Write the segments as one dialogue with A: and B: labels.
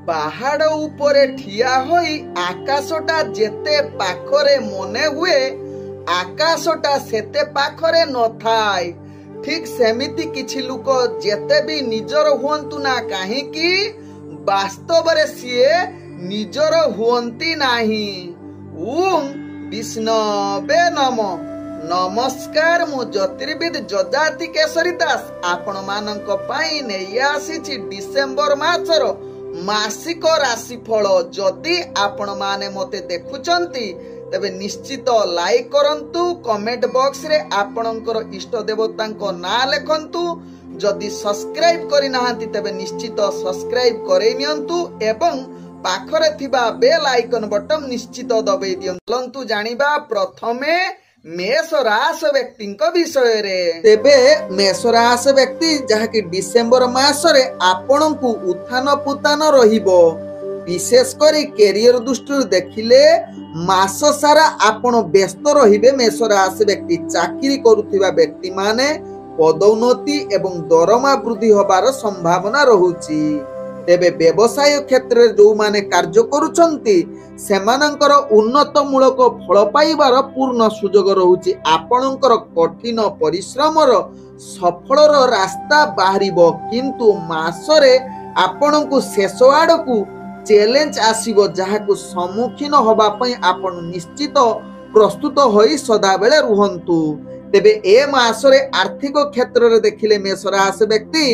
A: ପାହାଡ଼ ଉପରେ ଠିଆ ହୋଇ ଆକାଶଟା ଯେତେ ପାଖରେ ମନେ ହୁଏ ଆକାଶଟା ସେତେ ପାଖରେ ନଥାଏ। ଠିକ୍ ସେମିତି କିଛି ଲୋକ ଯେତେ ବି ନିଜର ହୁଅନ୍ତୁ ନା କାହିଁକି ବାସ୍ତବରେ ସିଏ ନିଜର ହୁଅନ୍ତି ନାହିଁ। ଓମ୍ ବିଷ୍ଣବେ ନମଃ। ନମସ୍କାର, ମୁଁ ଜ୍ୟୋତିର୍ବିଦ ଯଯାତି କେଶରୀ ଦାସ ଆପଣମାନଙ୍କ ପାଇଁ ନେଇ ଆସିଛି ଡିସେମ୍ବର ମାସର ମାସିକ ରାଶିଫଳ। ଯଦି ଆପଣମାନେ ମୋତେ ଦେଖୁଛନ୍ତି ତେବେ ନିଶ୍ଚିତ ଲାଇକ୍ କରନ୍ତୁ, କମେଣ୍ଟ ବକ୍ସରେ ଆପଣଙ୍କର ଇଷ୍ଟ ଦେବତାଙ୍କ ନାଁ ଲେଖନ୍ତୁ। ଯଦି ସବସ୍କ୍ରାଇବ୍ କରିନାହାନ୍ତି ତେବେ ନିଶ୍ଚିତ ସବସ୍କ୍ରାଇବ୍ କରେଇ ନିଅନ୍ତୁ ଏବଂ ପାଖରେ ଥିବା ବେଲ୍ ଆଇକନ ବଟନ ନିଶ୍ଚିତ ଦବେଇ ଦିଅନ୍ତୁ। ଜାଣିବା ପ୍ରଥମେ मेष राशि व्यक्ति विषय। तेबे मेष राशि व्यक्ति जहाँकि डिसेम्बर मासरे आपणकु उत्थान पुतान रहिबो। विशेष करी कैरियर दृष्टि देखिले मास सारा आपण व्यस्त रहिबे। मेष राशि व्यक्ति चाकरी करुथिबा व्यक्ति माने पदोन्नति एवं दरमा वृद्धि होबार संभावना रहुची। तेबे व्यवसाय क्षेत्र जो माने कार्य करुछंती सेमानंकर उन्नत मूलक फल पाइबार पूर्ण सुजोग रहुची। आपणकर कठिन परिश्रमर सफलर रास्ता बाहरिबो, किंतु मासरे आपणकु शेष आडकु चैलेंज आसीबो जहाकु सम्मुखीन होबा पई आपण निश्चित प्रस्तुत होई सदा बेले रुहंतु। तेबे ए मासरे आर्थिक क्षेत्र रे देखिले मेष राशि व्यक्ति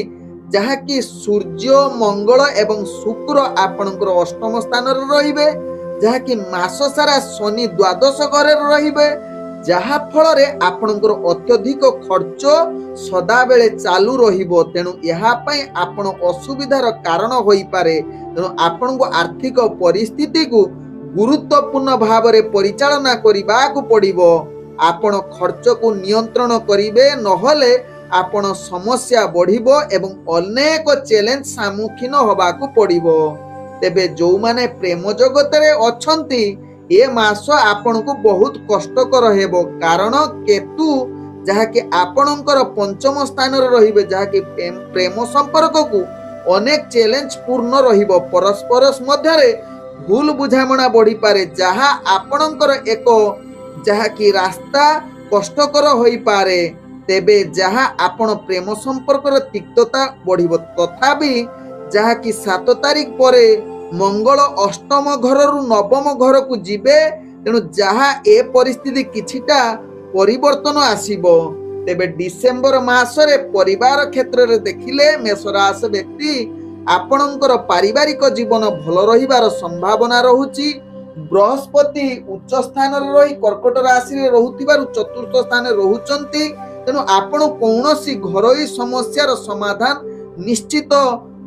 A: जहाँकि सूर्य मंगल एवं शुक्र आपणकर अष्टम स्थान रहिबे, जहाँकि मास सारा शनि द्वादश घर रहिबे, जहा फल रे आपणकर अत्यधिक खर्च सदा बेले चालू रहिबो। तेणु यहाँ पई आपण असुविधार कारण होई पारे। तेणु आपण को आर्थिक परिस्थिति को गुरुत्वपूर्ण भाव रे परिचालना करिबा को पड़िबो। आपण खर्च को नियंत्रण करिवे, नहले आपण समस्या बढ़िबो एवं अनेक चैलेंज सम्मुखीन होबाकू पड़िबो। तेबे जो माने प्रेम जगत रे अछंती ए मास आपण को बहुत कष्टकर हेबो, कारण केतु जहाँकि आपणकर पंचम स्थान रे रहिबे, जहाँकि प्रेम संपर्क को अनेक चैलेंज पूर्ण रहिबो। परस्पर मध्य रे भूल बुझामणा बढ़ी पारे, जहाँ आपणकर एक जहाँकि रास्ता कष्टकर होई पारे। तेबे जहाँ आपण प्रेम संपर्क तिक्तता बढ़िबो, तथापि जहाँकि 7 तारीख परे मंगल अष्टम घर रु नवम घर को जिबे, तेणु जहाँ ए परिस्थिति किछिटा परिवर्तन आसीबो। तेबे डिसेम्बर मासरे परिवार क्षेत्र रे देखिले मेष राशि व्यक्ति आपणकर पारिवारिक जीवन भल रहिबार संभावना रहुची। बृहस्पति उच्च स्थान रे रही कर्कट राशि रे रहुतिबारु चतुर्थ स्थान रे रहुचंती। तेणु आपण कौनसी घरोई समस्यार समाधान निश्चित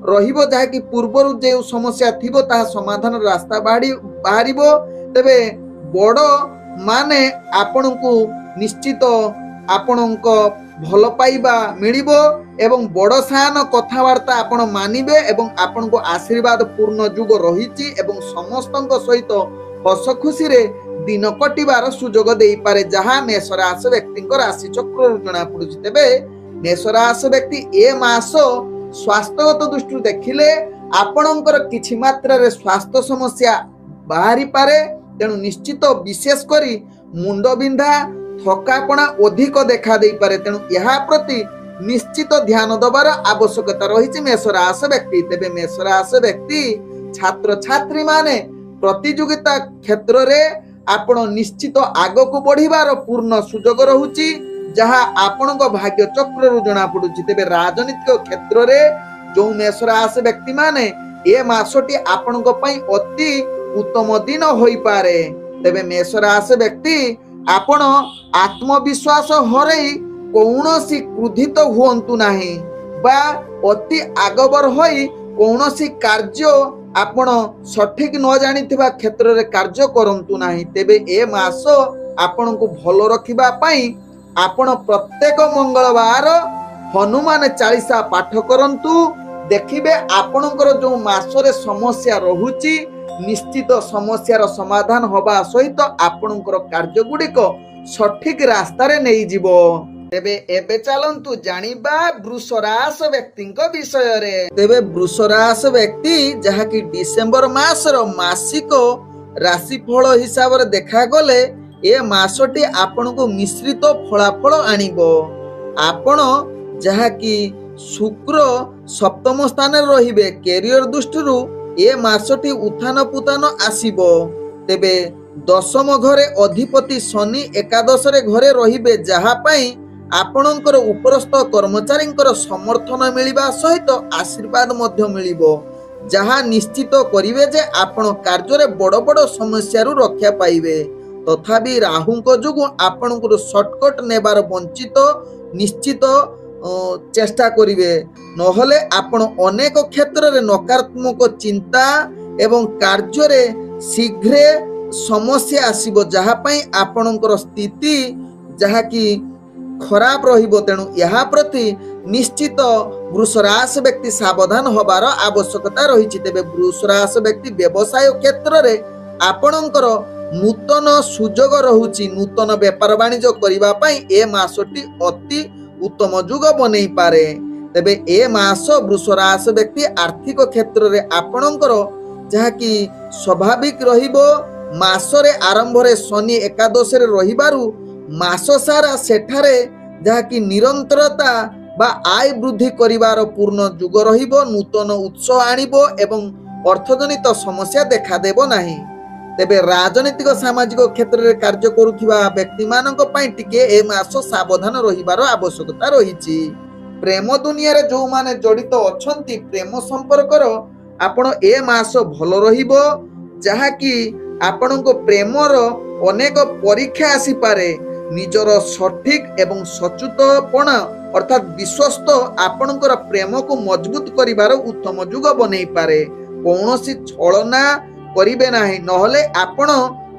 A: रहिबो, जहाँकि पूर्वरु जे समस्या थिबो ता समाधान रास्ता बाहरिबो। तेबे बड़ माने आपणकु निश्चित आपणक भल पाइबा मिलिबो एवं बड़ सान कथावार्ता आपण मानिबे एवं आपणको आशीर्वाद पूर्ण जुग रहिछि एवं समस्तक सहित हस खुशी रे दिन कटिबार सुजोग देई पारे, जहाँ मेष राशि व्यक्ति राशि चक्र जना पड़ुछि। तेबे मेष राशि व्यक्ति ए मास स्वास्थ्यगत दृष्टि देखिले आपणकर किछि मात्रा रे स्वास्थ्य समस्या बाहरी पारे। तेणु निश्चित विशेष करी मुंड बिंधा थकापणा अधिक देखा दे पारे। तेणु यहाँ प्रति निश्चित ध्यान दबार आवश्यकता रही मेष राशि व्यक्ति। तेबे मेष राशि व्यक्ति छात्र छात्री माने प्रतियोगिता क्षेत्र रे आपण निश्चित आग को बढ़िबार पूर्ण सुजोग रहुची, जहाँ आपणक भाग्य चक्र रु जना पड़ुची। तेबे राजनीतिक क्षेत्र रे जो मेष राशि व्यक्ति माने ए मासटी आपणक पई अति उत्तम दिन होई पारे। तेबे मेष राशि व्यक्ति आपण आत्मविश्वास हरई कौनसी क्रोधित हुअंतु नाही बा अति आगबर होई कौनसी कार्य आपण सठिक न जानिथिबा क्षेत्र रे कार्य करंतु नाही। तेबे ए मास आपण को भलो रखिबा पई आपण प्रत्येक मंगलवार हनुमान चालीसा पाठ करंतु। देखिबे आपणकर जो मासरे समस्या रहुची निश्चित समस्यार समाधान होबा सहित आपणकर कार्य गुडिक सठिक रास्ता रे नै जिवो। तेबे एबे चलंतु जानिबा वृष राशि व्यक्तिंक विषय रे। तेबे वृष राशि व्यक्ति जहाँकि डिसेम्बर मासर मासिक राशिफल हिसाब रे देखा गले ए मासटी आपनको मिश्रित फलाफल आनिबो। आपण जहाँकि शुक्र सप्तम स्थान रहिबे कैरियर दृष्टि ए मासटी उत्थान पुतान आसीबो। तेबे दशम घरे अधिपति शनि एकादश रे घरे रहिबे जहा पई आपणकर उपरस्थ कर्मचारींकर समर्थन मिलिबा सहित आशीर्वाद मध्य मिलिबो जहा निश्चित करिवे जे आपण कार्य रे बड़ बड़ समस्या रु रक्षा पाइबे। तथापि राहुंक जुगु आपणकर शॉर्टकट नेबार वंचित निश्चित चेष्टा करिवे नहले आपण अनेक क्षेत्र रे नकारात्मक चिंता एवं कार्य रे शीघ्र समस्या आसीबो जहा पई आपणकर स्थिति जहा कि खराब रहिबो। तेणु यहाँ प्रति निश्चित वृष राशि व्यक्ति सावधान होबार आवश्यकता रही। तेबे वृष राशि व्यक्ति व्यवसाय क्षेत्र रे आपणकर नूतन सुजोग रहुची नूतन व्यापार वाणिज्य करिबा पई ए मासटी अति उत्तम जुग बनै पारे। तेबे ए मास वृष राशि व्यक्ति आर्थिक क्षेत्र रे आपणकर जहा कि स्वाभाविक रहिबो। मासरे आरंभ रे शनि एकादश रे रहिबारु मास सारा सेठारे जहा कि निरंतरता बा आय वृद्धि करिवार पूर्ण जुग रहिबो। नूतन उत्साह आनिबो एवं अर्थजनित समस्या देखा देबो नाही। तेबे राजनीतिक सामाजिक क्षेत्र रे कार्य करुथिबा व्यक्ति मानक पई टिके ए मास सावधान रहिबार आवश्यकता रहिछि। प्रेम दुनिया रे जो माने जड़ित अछंती प्रेम संपर्कर आपण ए मास भलो रहिबो जहा कि आपणको प्रेमर अनेक परीक्षा आसी पारे। निजर सठिक एवं सचेतपना अर्थात विश्वस्त आपणकर प्रेम को मजबूत करिवार उत्तम जुग बनै पारे। कौनसी छलना करिबे नाही नहले आपण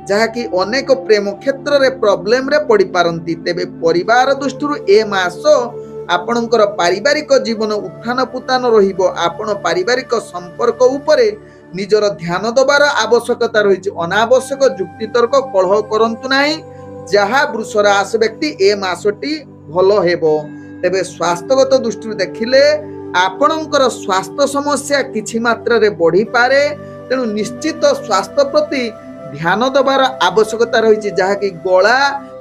A: जहा कि अनेक प्रेम क्षेत्र रे प्रॉब्लम रे पड़ी पारंती। तेबे परिवार दृष्टि ए मास आपणकर पारिवारिक जीवन उत्थान पुतान रहिबो। आपण पारिवारिक संपर्क उपरे निजर ध्यान दबार आवश्यकता रही। अनावश्यक जुक्तितर्क कलह करंतु नाही जहा वृष राशि व्यक्ति ए मासटी भलो हेबो। तेबे स्वास्थ्यगत दृष्टि देखिले आपणकर स्वास्थ्य समस्या किछि मात्रा रे बढ़ी पारे। तेणु निश्चित स्वास्थ्य प्रति ध्यान दबार आवश्यकता रही जहा कि गला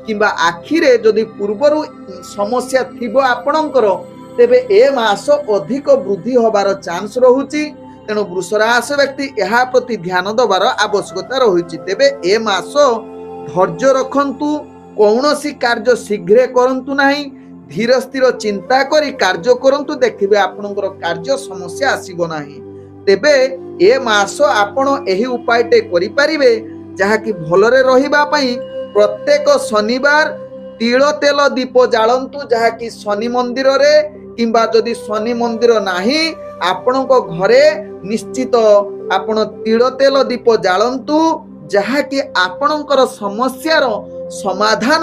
A: किंबा आखि रे जदि पूर्वरु समस्या थिबो आपणकर तेबे ए मास अधिक वृद्धि होबार चांस रहुची। तेणु वृष राशि व्यक्ति यहाँ प्रति ध्यान दबार आवश्यकता रही। तेबे ए मास धैर्य रखंतु कौनसी कार्य शीघ्र करंतु नाही। धीर स्थिर चिंता करी कार्य करंतु देखिबे आपनकर कार्य समस्या आसीबो नाही। तेबे ए मास आपण एही उपायटे करि परिबे जहा कि भलरे रहिबा पई प्रत्येक शनिवार तिल तेल दीप जालंतु जहा कि शनि मंदिर रे किंबा जदि शनि मंदिर नाही आपणको घरे निश्चित आपण तिल तेल दीप जालंतु जहा कि आपणकर समस्यार समाधान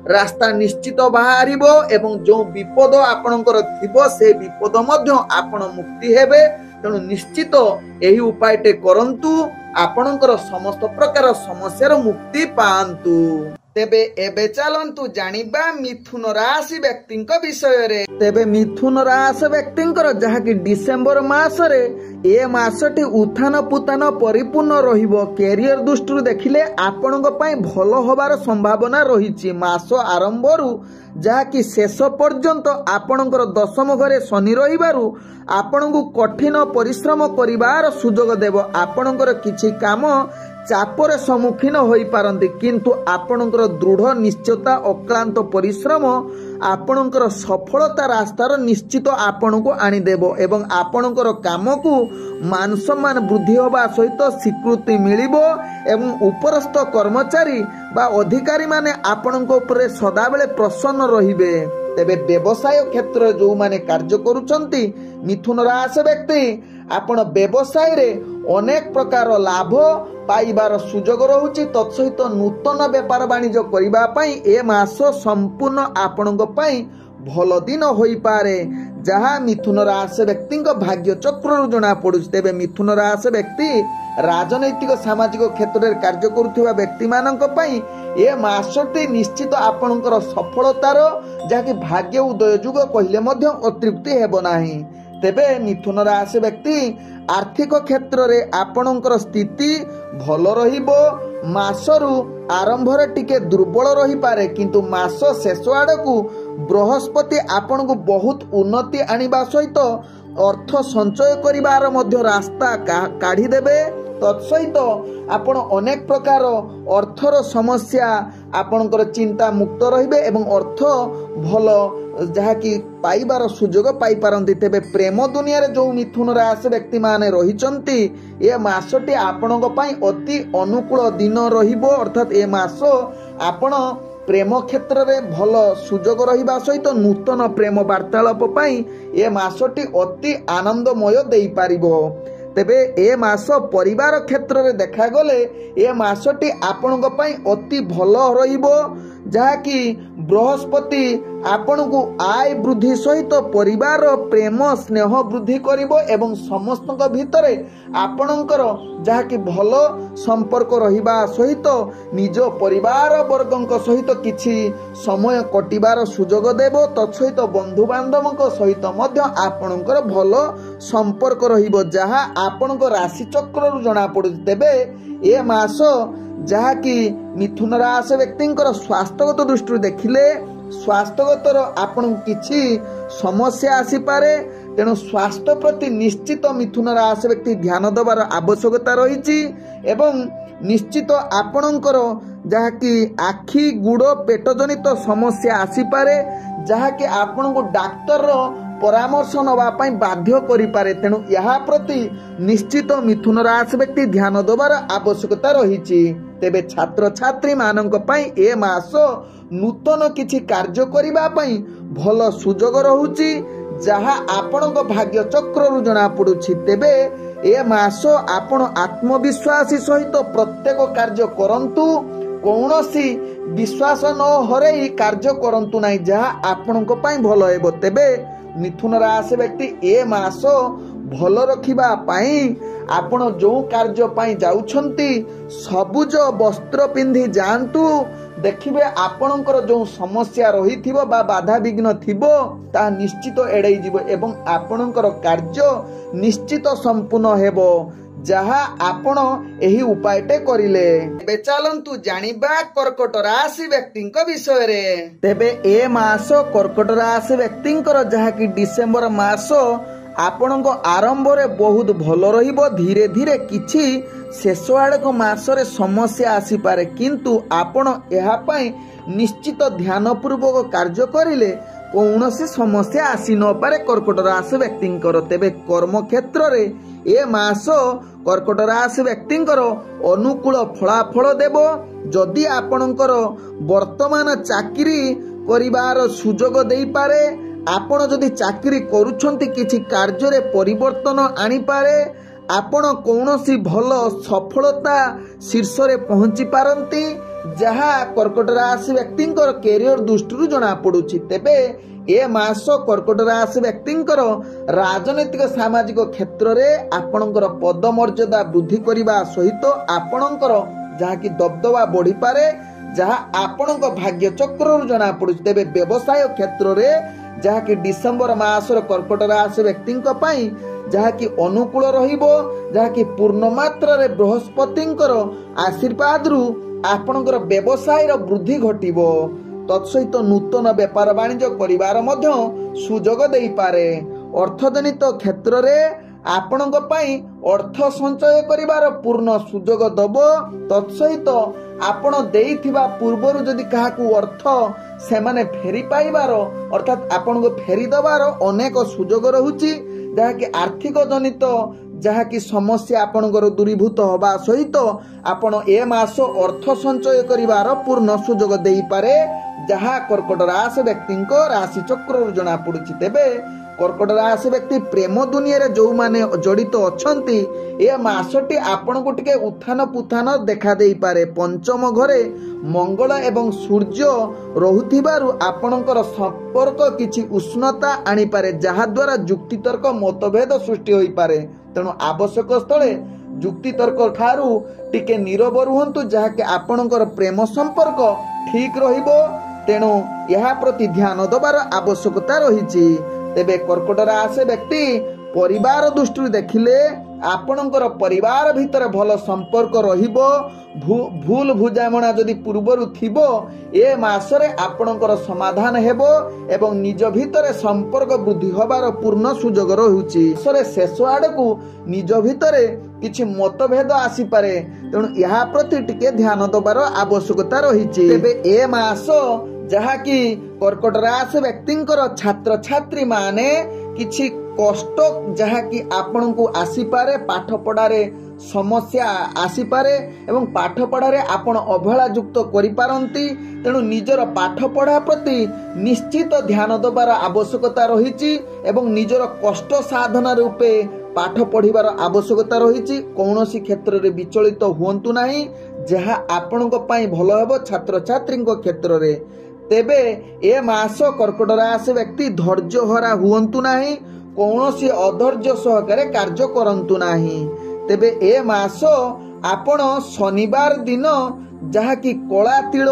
A: रास्ता निश्चित बाहरिबो एवं जो विपद आपणकर थिबो से विपद मध्य आपण मुक्ति हेबे। तेणु निश्चित एही उपायटे करंतु आपणकर समस्त प्रकार समस्यार मुक्ति पांतु। तेबे एबे चलंतु जानिबा मिथुन राशि व्यक्तिंक विषय रे। तेबे मिथुन राशि व्यक्तिंकर जहा कि डिसेम्बर मास रे ए मासटी उत्थान पुतान परिपूर्ण रहिबो। कैरियर दृष्टि देखिले आपणक पई भलो होबार संभावना रहिछि। मास आरंभरु जहा कि शेष पर्यंत आपणकर दशम घरे शनि रहिबारु आपणकु कठिन परिश्रम करिवार सुजोग देव। आपणकर किछि काम चापर सम्मुखीन होई पारंती किंतु आपणकर दृढ़ निश्चयता अक्लांत परिश्रम आपणकर सफलता रास्तार निश्चित आपणको आनी देबो एवं आपणकर काम को मान सम्मान वृद्धि होबा सहित स्वीकृति मिलिबो एवं उपरस्थ कर्मचारी बा अधिकारी माने आपणको उपरे सदा बेले प्रसन्न रहिबे। तेबे व्यवसाय क्षेत्र जो माने कार्य करूछंती मिथुन राशि व्यक्ति आपण व्यवसाय रे अनेक प्रकार लाभ पाइबार सुजोग रहुछि। तत्सहित नूतन व्यापार वाणिज्य करिबा पई ए मास संपूर्ण आपणक पई भल दिन होई पारे जहाँ मिथुन राशि व्यक्ति भाग्य चक्र जना पड़ू। तेबे मिथुन राशि व्यक्ति राजनैतिक सामाजिक क्षेत्र में कार्य करुवा व्यक्ति मानी ए मासटी निश्चित आपणकर सफलतार जहाँकि भाग्य उदय जुग कहले अतृप्ति हेब नाही। तेबे मिथुन राशि व्यक्ति आर्थिक क्षेत्र में आपणकर स्थिति भल रहिबो। मासरु आरंभ टिके दुर्बल रही पारे किंतु मास शेष आड़कू बृहस्पति आपण को बहुत उन्नति आनिबा सहित अर्थ संचय करिवार मध्य रास्ता काढ़ी देबे। तत्सहित आपण अनेक प्रकार अर्थर समस्या आपणकर चिंता मुक्त रहिबे एवं अर्थ भल जहाँकि पाइबार सुजोग पाई पारंती। तेबे प्रेम दुनिया रे जो मिथुन राशि व्यक्ति माने रहिचंती ए मासटी आपणक पई अति अनुकूल दिन रहिबो। अर्थात ए मास आपण प्रेम क्षेत्र में भल सुजोग रहिबा सहित नूतन प्रेम वार्तालाप पई ए मासटी अति आनंदमय देई पारिबो। तेबे ए मास परिवार क्षेत्र में देखा गले ए मासटी आपणक पई अति भल रहिबो। जहाँकि बृहस्पति आपण को आय वृद्धि सहित परिवार प्रेम स्नेह वृद्धि करिबो एवं समस्त भितरे आपणकर जहाँकि भल संपर्क रहिबा सहित निज परिवार वर्गक सहित किछि समय कटिबार सुजोग देबो। तत्सहित बंधु बांधवक सहित मध्य आपणकर भल संपर्क रहिबो जहाँ आपणक राशि चक्र जना पड़ु। तेबे ए मास जहाँकि मिथुन राशि व्यक्ति स्वास्थ्यगत दृष्टि देखिले स्वास्थ्यगतर आपण किछि समस्या आसी पारे। तेणु स्वास्थ्य प्रति निश्चित मिथुन राशि व्यक्ति ध्यान देवार आवश्यकता रही एवं निश्चित आपणकर जहाँकि आखि गुड़ पेट जनित समस्या आसी पारे जहाँकि आपण को डाक्तर परामर्श नवा पाई बाध्य करि पारे। तेणु यहाँ प्रति निश्चित मिथुन राशि व्यक्ति ध्यान देवार आवश्यकता रही। तेबे छात्र छात्री मानक पई ए मास नूतन किछि कार्य करिबा पई भल सुजोग रहुची जहाँ आपणक भाग्य चक्र जना पड़ुछि। तेबे ए मास आपण आत्मविश्वासी सहित प्रत्येक कार्य करंतु कौनसी विश्वास न हरई कार्य करंतु नाही जहाँ आपणक पई भल हेबो। तेबे मिथुन राशि व्यक्ति ए मास भल रखिबा पाई आपण जो कार्य पाई जाउछंती सबुज वस्त्र पिंधि जांतु। देखिबे आपणकर जो समस्या रही थिबो बा बाधा विघ्न थिबो ता निश्चित एड़ै जिवो एवं आपणकर कार्य निश्चित संपूर्ण हेबो जहाँ आपण एही उपायटे करिले। तेबे चलंतु जानिबा कर्कट राशि व्यक्तिंक विषय रे। तेबे ए मास कर्कट राशि व्यक्तिंकर जहाँ कि डिसेंबर मास आपणक आरंभ रे बहुत भल रहिबो। धीरे धीरे किछि शेष आड़क मासरे समस्या आसी पारे किंतु आपण एहा पई निश्चित ध्यान पूर्वक कार्य करिले कौनसी समस्या आसी न पारे कर्कट राशि व्यक्तिंकर। तेबे कर्म क्षेत्र रे ए मास कर्कट राशि व्यक्तिंकर अनुकूल फलाफल देबो। जदि आपणकर वर्तमान चाकरी करिवार सुजोग देई पारे आपण जदि चाकरी करूछंती किछि कार्य रे परिवर्तन आनी पारे आपण कौनसी भल सफलता शीर्ष रे पहुंची पारंती जहाँ कर्कट राशि व्यक्तिंकर कैरियर दृष्टि जना पड़ुछि। तेबे ए मास कर्कट राशि व्यक्तिंकर राजनैतिक सामाजिक क्षेत्र रे आपणकर पद मर्यादा वृद्धि करिबा सहित आपणकर जहाँ कि दबदबा बढ़ी पारे जहाँ आपणक भाग्य चक्र जना पड़ुछि। तेबे व्यवसाय क्षेत्र रे जहाँ कि डिसेंबर मासर कर्कट राशि व्यक्तिंक पई जहाँ कि अनुकूल रहिबो जहाँ कि पूर्ण मात्रा रे बृहस्पतिंकर आशीर्वाद रु आपणकर व्यवसाय रो वृद्धि घटिबो। तत्सहित नूतन व्यापार वाणिज्य करिवार मध्य सुजोग देई पारे। अर्थजनित क्षेत्र रे आपणक पई अर्थ संचय करिवार पूर्ण सुजोग दबो। तत्सहित आपण देइथिबा पूर्वरु जदि काहाकू अर्थ सेमाने फेरी पाइबार अर्थात आपण को फेरी दबार अनेक सुजोग रहुची जहाँ कि आर्थिक जनित जहाँ कि समस्या आपणकर दूरीभूत हवा सहित आपण ए मास अर्थ संचय करिवार पूर्ण सुजोग देई पारे जहाँ कर्कट राशि व्यक्तिंक राशि चक्र जना पड़ुछि। तेबे कर्कट राशि व्यक्ति प्रेम दुनिया रे जो माने जड़ित अछंती ए मासटी आपन को टिके उत्थान पुथान देखा देई पारे। पंचम घरे मंगल एवं सूर्य रहुथिबारु आपनकर संपर्क किछि उष्णता आनी पारे, जहा द्वारा जुक्ति तर्क मतभेद सृष्टि होई पारे। तेणु आवश्यक स्थले जुक्ति तर्क ठारू टिके नीरव रुहंतु, जहा कि आपनकर प्रेम संपर्क ठीक रहिबो। तेणु यहा प्रति ध्यान दबार आवश्यकता रहिछि। तेबे कर्कट राशि व्यक्ति परिवार दृष्टि देखिले आपणकर परिवार भितर भल संपर्क रहिबो। भूल बुझामणा जदि पूर्वरु थिबो ए मासरे आपणकर समाधान हेबो एवं निज भितर संपर्क वृद्धि होबार पूर्ण सुजोग रहुछि। सरे शेष आडकू निज भितर किछि मतभेद आसी पारे, तेणु यहा प्रति टिके ध्यान दबार आवश्यकता रहिछि। तेबे ए मास जहा कि कर्कट राशि व्यक्तिंकर छात्र छात्री माने किछि कष्ट जहा कि आपन को आसी पारे, पाठ पढ़ारे समस्या आसी पारे एवं पाठ पढ़ारे आपण अवहेला युक्त करि पारंती। तेणु निजर पाठ पढ़ा प्रति निश्चित ध्यान दबार आवश्यकता रहिछि एवं निजर कष्ट साधना रूपे पाठ पढ़िबार आवश्यकता रहिछि। कौनसी क्षेत्र रे विचलित हुअंतु नाही, जहा आपणक पई भलो हेबो छात्र छात्रीक क्षेत्र रे। तेबे ए मास कर्कट राशि व्यक्ति धैर्य हरा हुअंतु नाही, कौनसी अधैर्य सहकारे कार्य करंतु नाही। तेबे ए मास आपण शनिवार दिन जहा कि कला तिल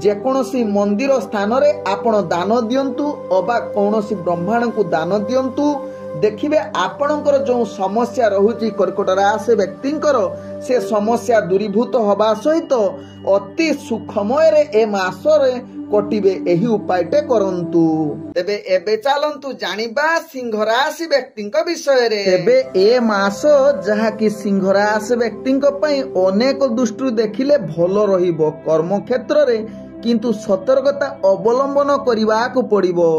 A: जेकोसी मंदिर स्थान रे आपण दान दियंतु अबा कौनसी ब्रह्मांड को दान दियंतु। देखिबे आपणकर जो समस्या रहुची कर्कट राशि व्यक्तिंकर से समस्या दूरीभूत हबा सहित अति सुखमय रे ए मास रे कटिबे। एही उपायटे करंतु। तेबे एबे चलंतु जानिबा सिंह राशि व्यक्तिंक विषय रे। तेबे ए मास जहा कि सिंह राशि व्यक्तिंक पई अनेक दृष्टि देखिले भलो रहिबो। कर्म क्षेत्र रे किंतु सतर्कता अवलंबन करिवा को पड़िबो।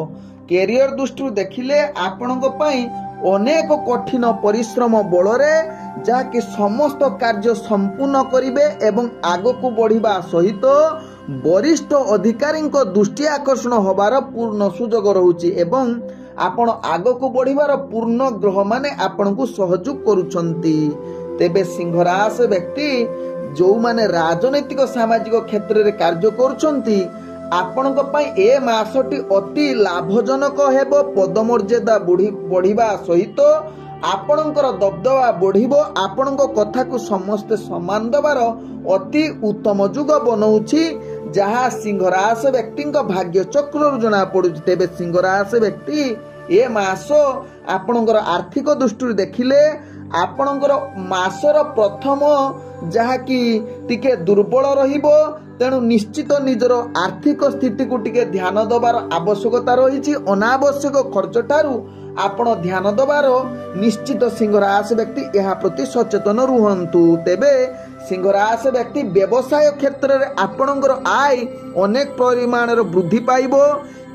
A: कैरियर दृष्टि देखिले आपणक पई अनेक कठिन परिश्रम बलरे जहा कि समस्त कार्य संपूर्ण करिवे एवं आगको बढ़िबा सहित वरिष्ठ अधिकारी दृष्टि आकर्षण होबार पूर्ण सुजोग रहुछि एवं आपण आगको बढ़िबार पूर्ण ग्रह माने आपण को सहयोग करूछंती। तेबे सिंह राशि व्यक्ति जो माने राजनैतिक सामाजिक क्षेत्र रे कार्य करूछंती आपणक पई ए मासटी अति लाभजनक हेबो। पदमर्यादा बढ़िबा सहित आपणकर दबदबा बढ़िबो। आपणक कथा को समस्त सम्मान दबार अति उत्तम जुग बनौछि, जहा सिंह राशि व्यक्तिंक भाग्य चक्र जना पड़ुछि। तेबे सिंह राशि व्यक्ति ए मास आपणकर आर्थिक दृष्टि देखिले आपणकर मासर प्रथम जहा कि टिके दुर्बल रहिबो। तेणु निश्चित निजर आर्थिक स्थिति को टिके ध्यान दबार आवश्यकता रही। अनावश्यक खर्च ठारू आपण ध्यान दबार निश्चित सिंह राशि व्यक्ति यह प्रति सचेतन रुहंतु। तेबे सिंह राशि व्यक्ति व्यवसाय क्षेत्र में आपणकर आय अनेक परिमाण वृद्धि पाइबो,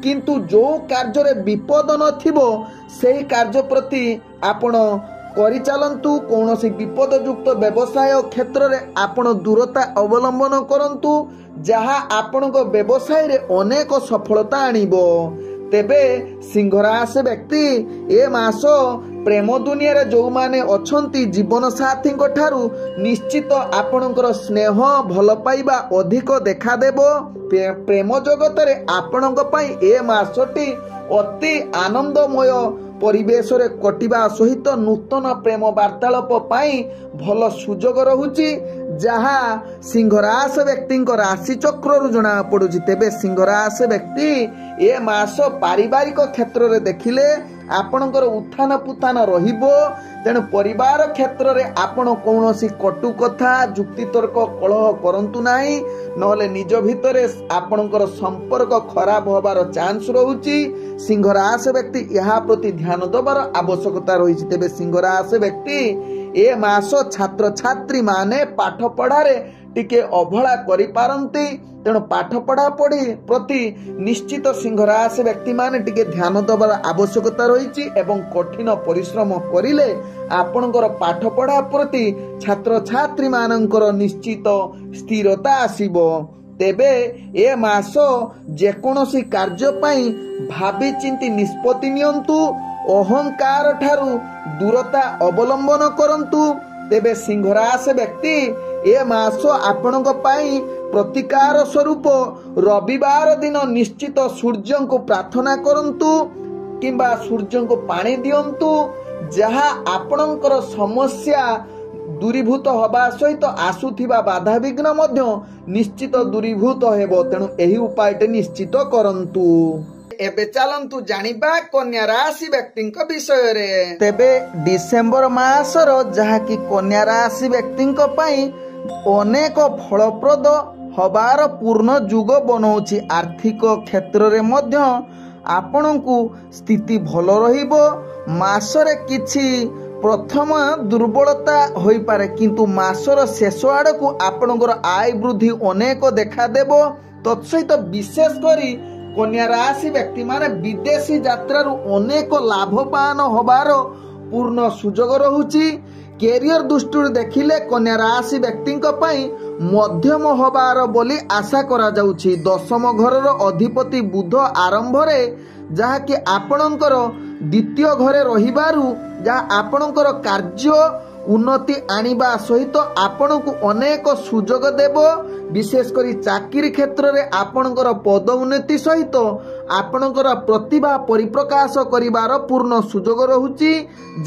A: किंतु जो कार्य रे विपद नथिबो सेही कार्य प्रति आपण करि चलंतु। कौनसी विपदयुक्त व्यवसाय क्षेत्र रे आपण दूरता अवलंबन करंतु, जहा आपणक व्यवसाय रे अनेक सफलता आनिबो। तेबे सिंह राशि व्यक्ति ए मास प्रेम दुनिया रे जो माने अछंती जीवन साथी ठारू निश्चित आपणकर स्नेह भल पाइबा अधिक देखा देबो। प्रेम जगत रे आपणक पई ए मासटी अति आनंदमय परिवेश रे कटिबा सहित नूतन प्रेम वार्तालाप पाई भल सुजोग रहुछि, जहा सिंह राशि व्यक्ति राशि चक्र जना पड़ुछि। तेबे सिंह राशि व्यक्ति ए मास पारिवारिक क्षेत्र रे देखिले आपणकर उत्थान पुथान रहिबो। तेणु परिवार क्षेत्र रे आपण कौनसी कटु कथा जुक्ति तर्क कलह करंतु नाही, नहले निज भितरे आपणकर संपर्क खराब होबार चांस रहुछि। सिंह राशि व्यक्ति यहा प्रति ध्यान दबार आवश्यकता रही। तेबे सिंह राशि व्यक्ति ए मास छात्र छात्री माने पाठ पढ़ारे टिके अवहेला करि पारंती। तेणु पाठ पढ़ा पढ़ी प्रति निश्चित सिंह राशि व्यक्ति माने टिके ध्यान दबार आवश्यकता रही एवं कठिन परिश्रम करिले आपणकर पाठ पढ़ा प्रति छात्र छात्री मानकर निश्चित स्थिरता आसीबो। तेबे ए मास जेकोसी कार्य पाई भाबी चिंती निष्पत्ति नियंतु। ଅହଙ୍କାର ଠାରୁ ଦୂରତା ଅବଲମ୍ବନ କରନ୍ତୁ। ତେବେ ସିଂହ ରାଶି ବ୍ୟକ୍ତି ଏ ମାସ ଆପଣଙ୍କ ପାଇଁ ପ୍ରତିକାର ସ୍ୱରୂପ ରବିବାର ଦିନ ନିଶ୍ଚିତ ସୂର୍ଯ୍ୟଙ୍କୁ ପ୍ରାର୍ଥନା କରନ୍ତୁ କିମ୍ବା ସୂର୍ଯ୍ୟଙ୍କୁ ପାଣି ଦିଅନ୍ତୁ, ଯାହା ଆପଣଙ୍କର ସମସ୍ୟା ଦୂରୀଭୂତ ହେବା ସହିତ ଆସୁଥିବା ବାଧାବିଘ୍ନ ମଧ୍ୟ ନିଶ୍ଚିତ ଦୂରୀଭୂତ ହେବ। ତେଣୁ ଏହି ଉପାୟଟି ନିଶ୍ଚିତ କରନ୍ତୁ। ଏବେ ଚାଲନ୍ତୁ ଜାଣିବା କନ୍ୟା ରାଶି ବ୍ୟକ୍ତିଙ୍କ ବିଷୟରେ। ତେବେ ଡିସେମ୍ବର ମାସର ଯାହାକି କନ୍ୟା ରାଶି ବ୍ୟକ୍ତିଙ୍କ ପାଇଁ ଅନେକ ଫଳପ୍ରଦ ହବାର ପୂର୍ଣ୍ଣ ଯୁଗ ବନଉଛି। ଆର୍ଥିକ କ୍ଷେତ୍ରରେ ମଧ୍ୟ ଆପଣଙ୍କୁ ସ୍ଥିତି ଭଲ ରହିବ। ମାସରେ କିଛି ପ୍ରଥମ ଦୁର୍ବଳତା ହୋଇପାରେ, କିନ୍ତୁ ମାସର ଶେଷ ଆଡ଼କୁ ଆପଣଙ୍କର ଆୟ ବୃଦ୍ଧି ଅନେକ ଦେଖାଦେବ। ତତ୍ସହିତ ବିଶେଷ କରି କନ୍ୟା ରାଶି ବ୍ୟକ୍ତିମାନେ ବିଦେଶୀ ଯାତ୍ରାରୁ ଅନେକ ଲାଭବାନ ହେବାର ପୂର୍ଣ୍ଣ ସୁଯୋଗ ରହୁଛି। କ୍ୟାରିୟର ଦୃଷ୍ଟିରୁ ଦେଖିଲେ କନ୍ୟା ରାଶି ବ୍ୟକ୍ତିଙ୍କ ପାଇଁ ମଧ୍ୟମ ହେବାର ବୋଲି ଆଶା କରାଯାଉଛି। ଦଶମ ଘରର ଅଧିପତି ବୁଧ ଆରମ୍ଭରେ ଯାହାକି ଆପଣଙ୍କର ଦ୍ୱିତୀୟ ଘରେ ରହିବାରୁ ଯାହା ଆପଣଙ୍କର କାର୍ଯ୍ୟ ଉନ୍ନତି ଆଣିବା ସହିତ ଆପଣଙ୍କୁ ଅନେକ ସୁଯୋଗ ଦେବ। ବିଶେଷ କରି ଚାକିରି କ୍ଷେତ୍ରରେ ଆପଣଙ୍କର ପଦ ଉନ୍ନତି ସହିତ ଆପଣଙ୍କର ପ୍ରତିଭା ପରିପ୍ରକାଶ କରିବାର ପୂର୍ଣ୍ଣ ସୁଯୋଗ ରହୁଛି,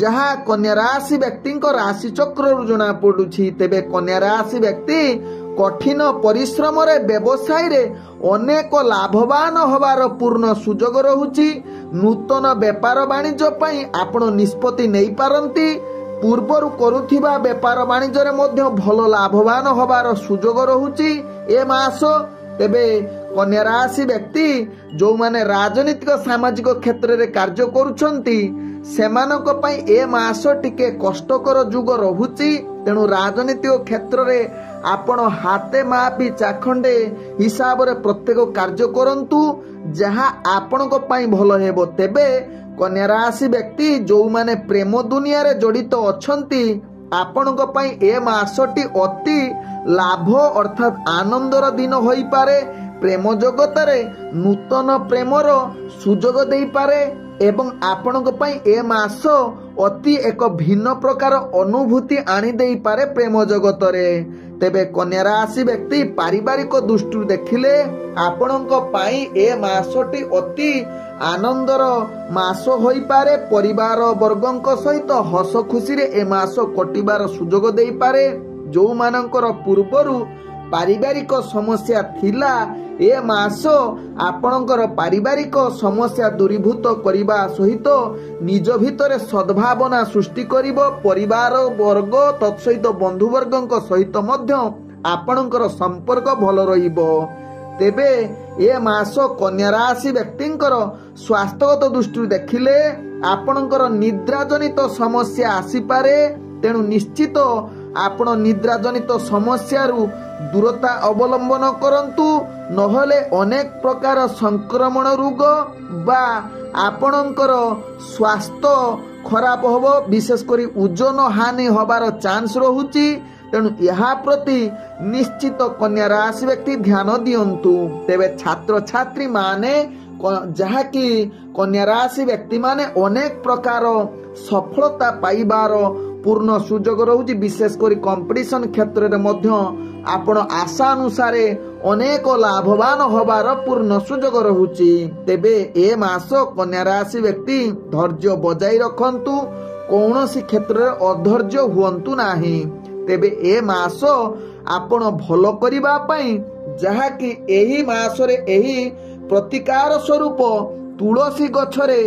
A: ଯାହା କନ୍ୟା ରାଶି ବ୍ୟକ୍ତିଙ୍କ ରାଶି ଚକ୍ରରୁ ଜଣାପଡ଼ୁଛି। ତେବେ କନ୍ୟା ରାଶି ବ୍ୟକ୍ତି କଠିନ ପରିଶ୍ରମରେ ବ୍ୟବସାୟରେ ଅନେକ ଲାଭବାନ ହେବାର ପୂର୍ଣ୍ଣ ସୁଯୋଗ ରହୁଛି। ନୂତନ ବେପାର ବାଣିଜ୍ୟ ପାଇଁ ଆପଣ ନିଷ୍ପତ୍ତି ନେଇପାରନ୍ତି। ପୂର୍ବରୁ କରୁଥିବା ବେପାର ବାଣିଜ୍ୟରେ ମଧ୍ୟ ଭଲ ଲାଭବାନ ହେବାର ସୁଯୋଗ ରହୁଛି ଏ ମାସ। ତେବେ କନ୍ୟା ରାଶି ବ୍ୟକ୍ତି ଯେଉଁମାନେ ରାଜନୈତିକ ସାମାଜିକ କ୍ଷେତ୍ରରେ କାର୍ଯ୍ୟ କରୁଛନ୍ତି ସେମାନଙ୍କ ପାଇଁ ଏ ମାସ ଟିକେ କଷ୍ଟକର ଯୁଗ ରହୁଛି। ତେଣୁ ରାଜନୈତିକ କ୍ଷେତ୍ରରେ ଆପଣ ହାତେ ମାପି ଚାଖଣ୍ଡେ ହିସାବରେ ପ୍ରତ୍ୟେକ କାର୍ଯ୍ୟ କରନ୍ତୁ, ଯାହା ଆପଣଙ୍କ ପାଇଁ ଭଲ ହେବ। ତେବେ କନ୍ୟା ରାଶି ବ୍ୟକ୍ତି ଯେଉଁମାନେ ପ୍ରେମ ଦୁନିଆରେ ଜଡ଼ିତ ଅଛନ୍ତି ଆପଣଙ୍କ ପାଇଁ ଏ ମାସଟି ଅତି ଲାଭ ଅର୍ଥାତ୍ ଆନନ୍ଦର ଦିନ ହୋଇପାରେ। ପ୍ରେମ ଜଗତରେ ନୂତନ ପ୍ରେମର ସୁଯୋଗ ଦେଇପାରେ ଏବଂ ଆପଣଙ୍କ ପାଇଁ ଏ ମାସ ଅତି ଏକ ଭିନ୍ନ ପ୍ରକାର ଅନୁଭୂତି ଆଣିଦେଇପାରେ ପ୍ରେମ ଜଗତରେ। ତେବେ କନ୍ୟା ରାଶି ବ୍ୟକ୍ତି ପାରିବାରିକ ଦୃଷ୍ଟିରୁ ଦେଖିଲେ ଆପଣଙ୍କ ପାଇଁ ଏ ମାସଟି ଅତି ଆନନ୍ଦର ମାସ ହୋଇପାରେ। ପରିବାର ବର୍ଗଙ୍କ ସହିତ ହସ ଖୁସିରେ ଏ ମାସ କଟିବାର ସୁଯୋଗ ଦେଇପାରେ। ଯେଉଁମାନଙ୍କର ପୂର୍ବରୁ ପାରିବାରିକ ସମସ୍ୟା ଥିଲା ଏ ମାସ ଆପଣଙ୍କର ପାରିବାରିକ ସମସ୍ୟା ଦୂରୀଭୂତ କରିବା ସହିତ ନିଜ ଭିତରେ ସଦ୍ଭାବନା ସୃଷ୍ଟି କରିବ। ପରିବାର ବର୍ଗ ତତ୍ସହିତ ବନ୍ଧୁବର୍ଗଙ୍କ ସହିତ ମଧ୍ୟ ଆପଣଙ୍କର ସମ୍ପର୍କ ଭଲ ରହିବ। ତେବେ ଏ ମାସ କନ୍ୟା ରାଶି ବ୍ୟକ୍ତିଙ୍କର ସ୍ୱାସ୍ଥ୍ୟଗତ ଦୃଷ୍ଟିରୁ ଦେଖିଲେ ଆପଣଙ୍କର ନିଦ୍ରାଜନିତ ସମସ୍ୟା ଆସିପାରେ। ତେଣୁ ନିଶ୍ଚିତ ଆପଣ ନିଦ୍ରାଜନିତ ସମସ୍ୟାରୁ ଦୂରତା ଅବଲମ୍ବନ କରନ୍ତୁ, ନହେଲେ ଅନେକ ପ୍ରକାର ସଂକ୍ରମଣ ରୋଗ ବା ଆପଣଙ୍କର ସ୍ୱାସ୍ଥ୍ୟ ଖରାପ ହେବ। ବିଶେଷ କରି ଓଜନ ହାନି ହେବାର ଚାନ୍ସ ରହୁଛି। ତେଣୁ ଏହା ପ୍ରତି ନିଶ୍ଚିତ କନ୍ୟା ରାଶି ବ୍ୟକ୍ତି ଧ୍ୟାନ ଦିଅନ୍ତୁ। ତେବେ ଛାତ୍ରଛାତ୍ରୀ ମାନେ ଯାହାକି କନ୍ୟା ରାଶି ବ୍ୟକ୍ତି ମାନେ ଅନେକ ପ୍ରକାର ସଫଳତା ପାଇବାର ପୂର୍ଣ୍ଣ ସୁଯୋଗ ରହୁଛି। ବିଶେଷ କରି କମ୍ପିଟିସନ କ୍ଷେତ୍ରରେ ମଧ୍ୟ ଆପଣ ଆଶା ଅନୁସାରେ ଅନେକ ଲାଭବାନ ହେବାର ପୂର୍ଣ୍ଣ ସୁଯୋଗ ରହୁଛି। ତେବେ ଏ ମାସ କନ୍ୟା ରାଶି ବ୍ୟକ୍ତି ଧୈର୍ଯ୍ୟ ବଜାଇ ରଖନ୍ତୁ, କୌଣସି କ୍ଷେତ୍ରରେ ଅଧୈର୍ଯ୍ୟ ହୁଅନ୍ତୁ ନାହିଁ। ତେବେ ଏ ମାସ ଆପଣ ଭଲ କରିବା ପାଇଁ ଯାହାକି ଏହି ମାସରେ ଏହି ପ୍ରତିକାର ସ୍ୱରୂପ ତୁଳସୀ ଗଛରେ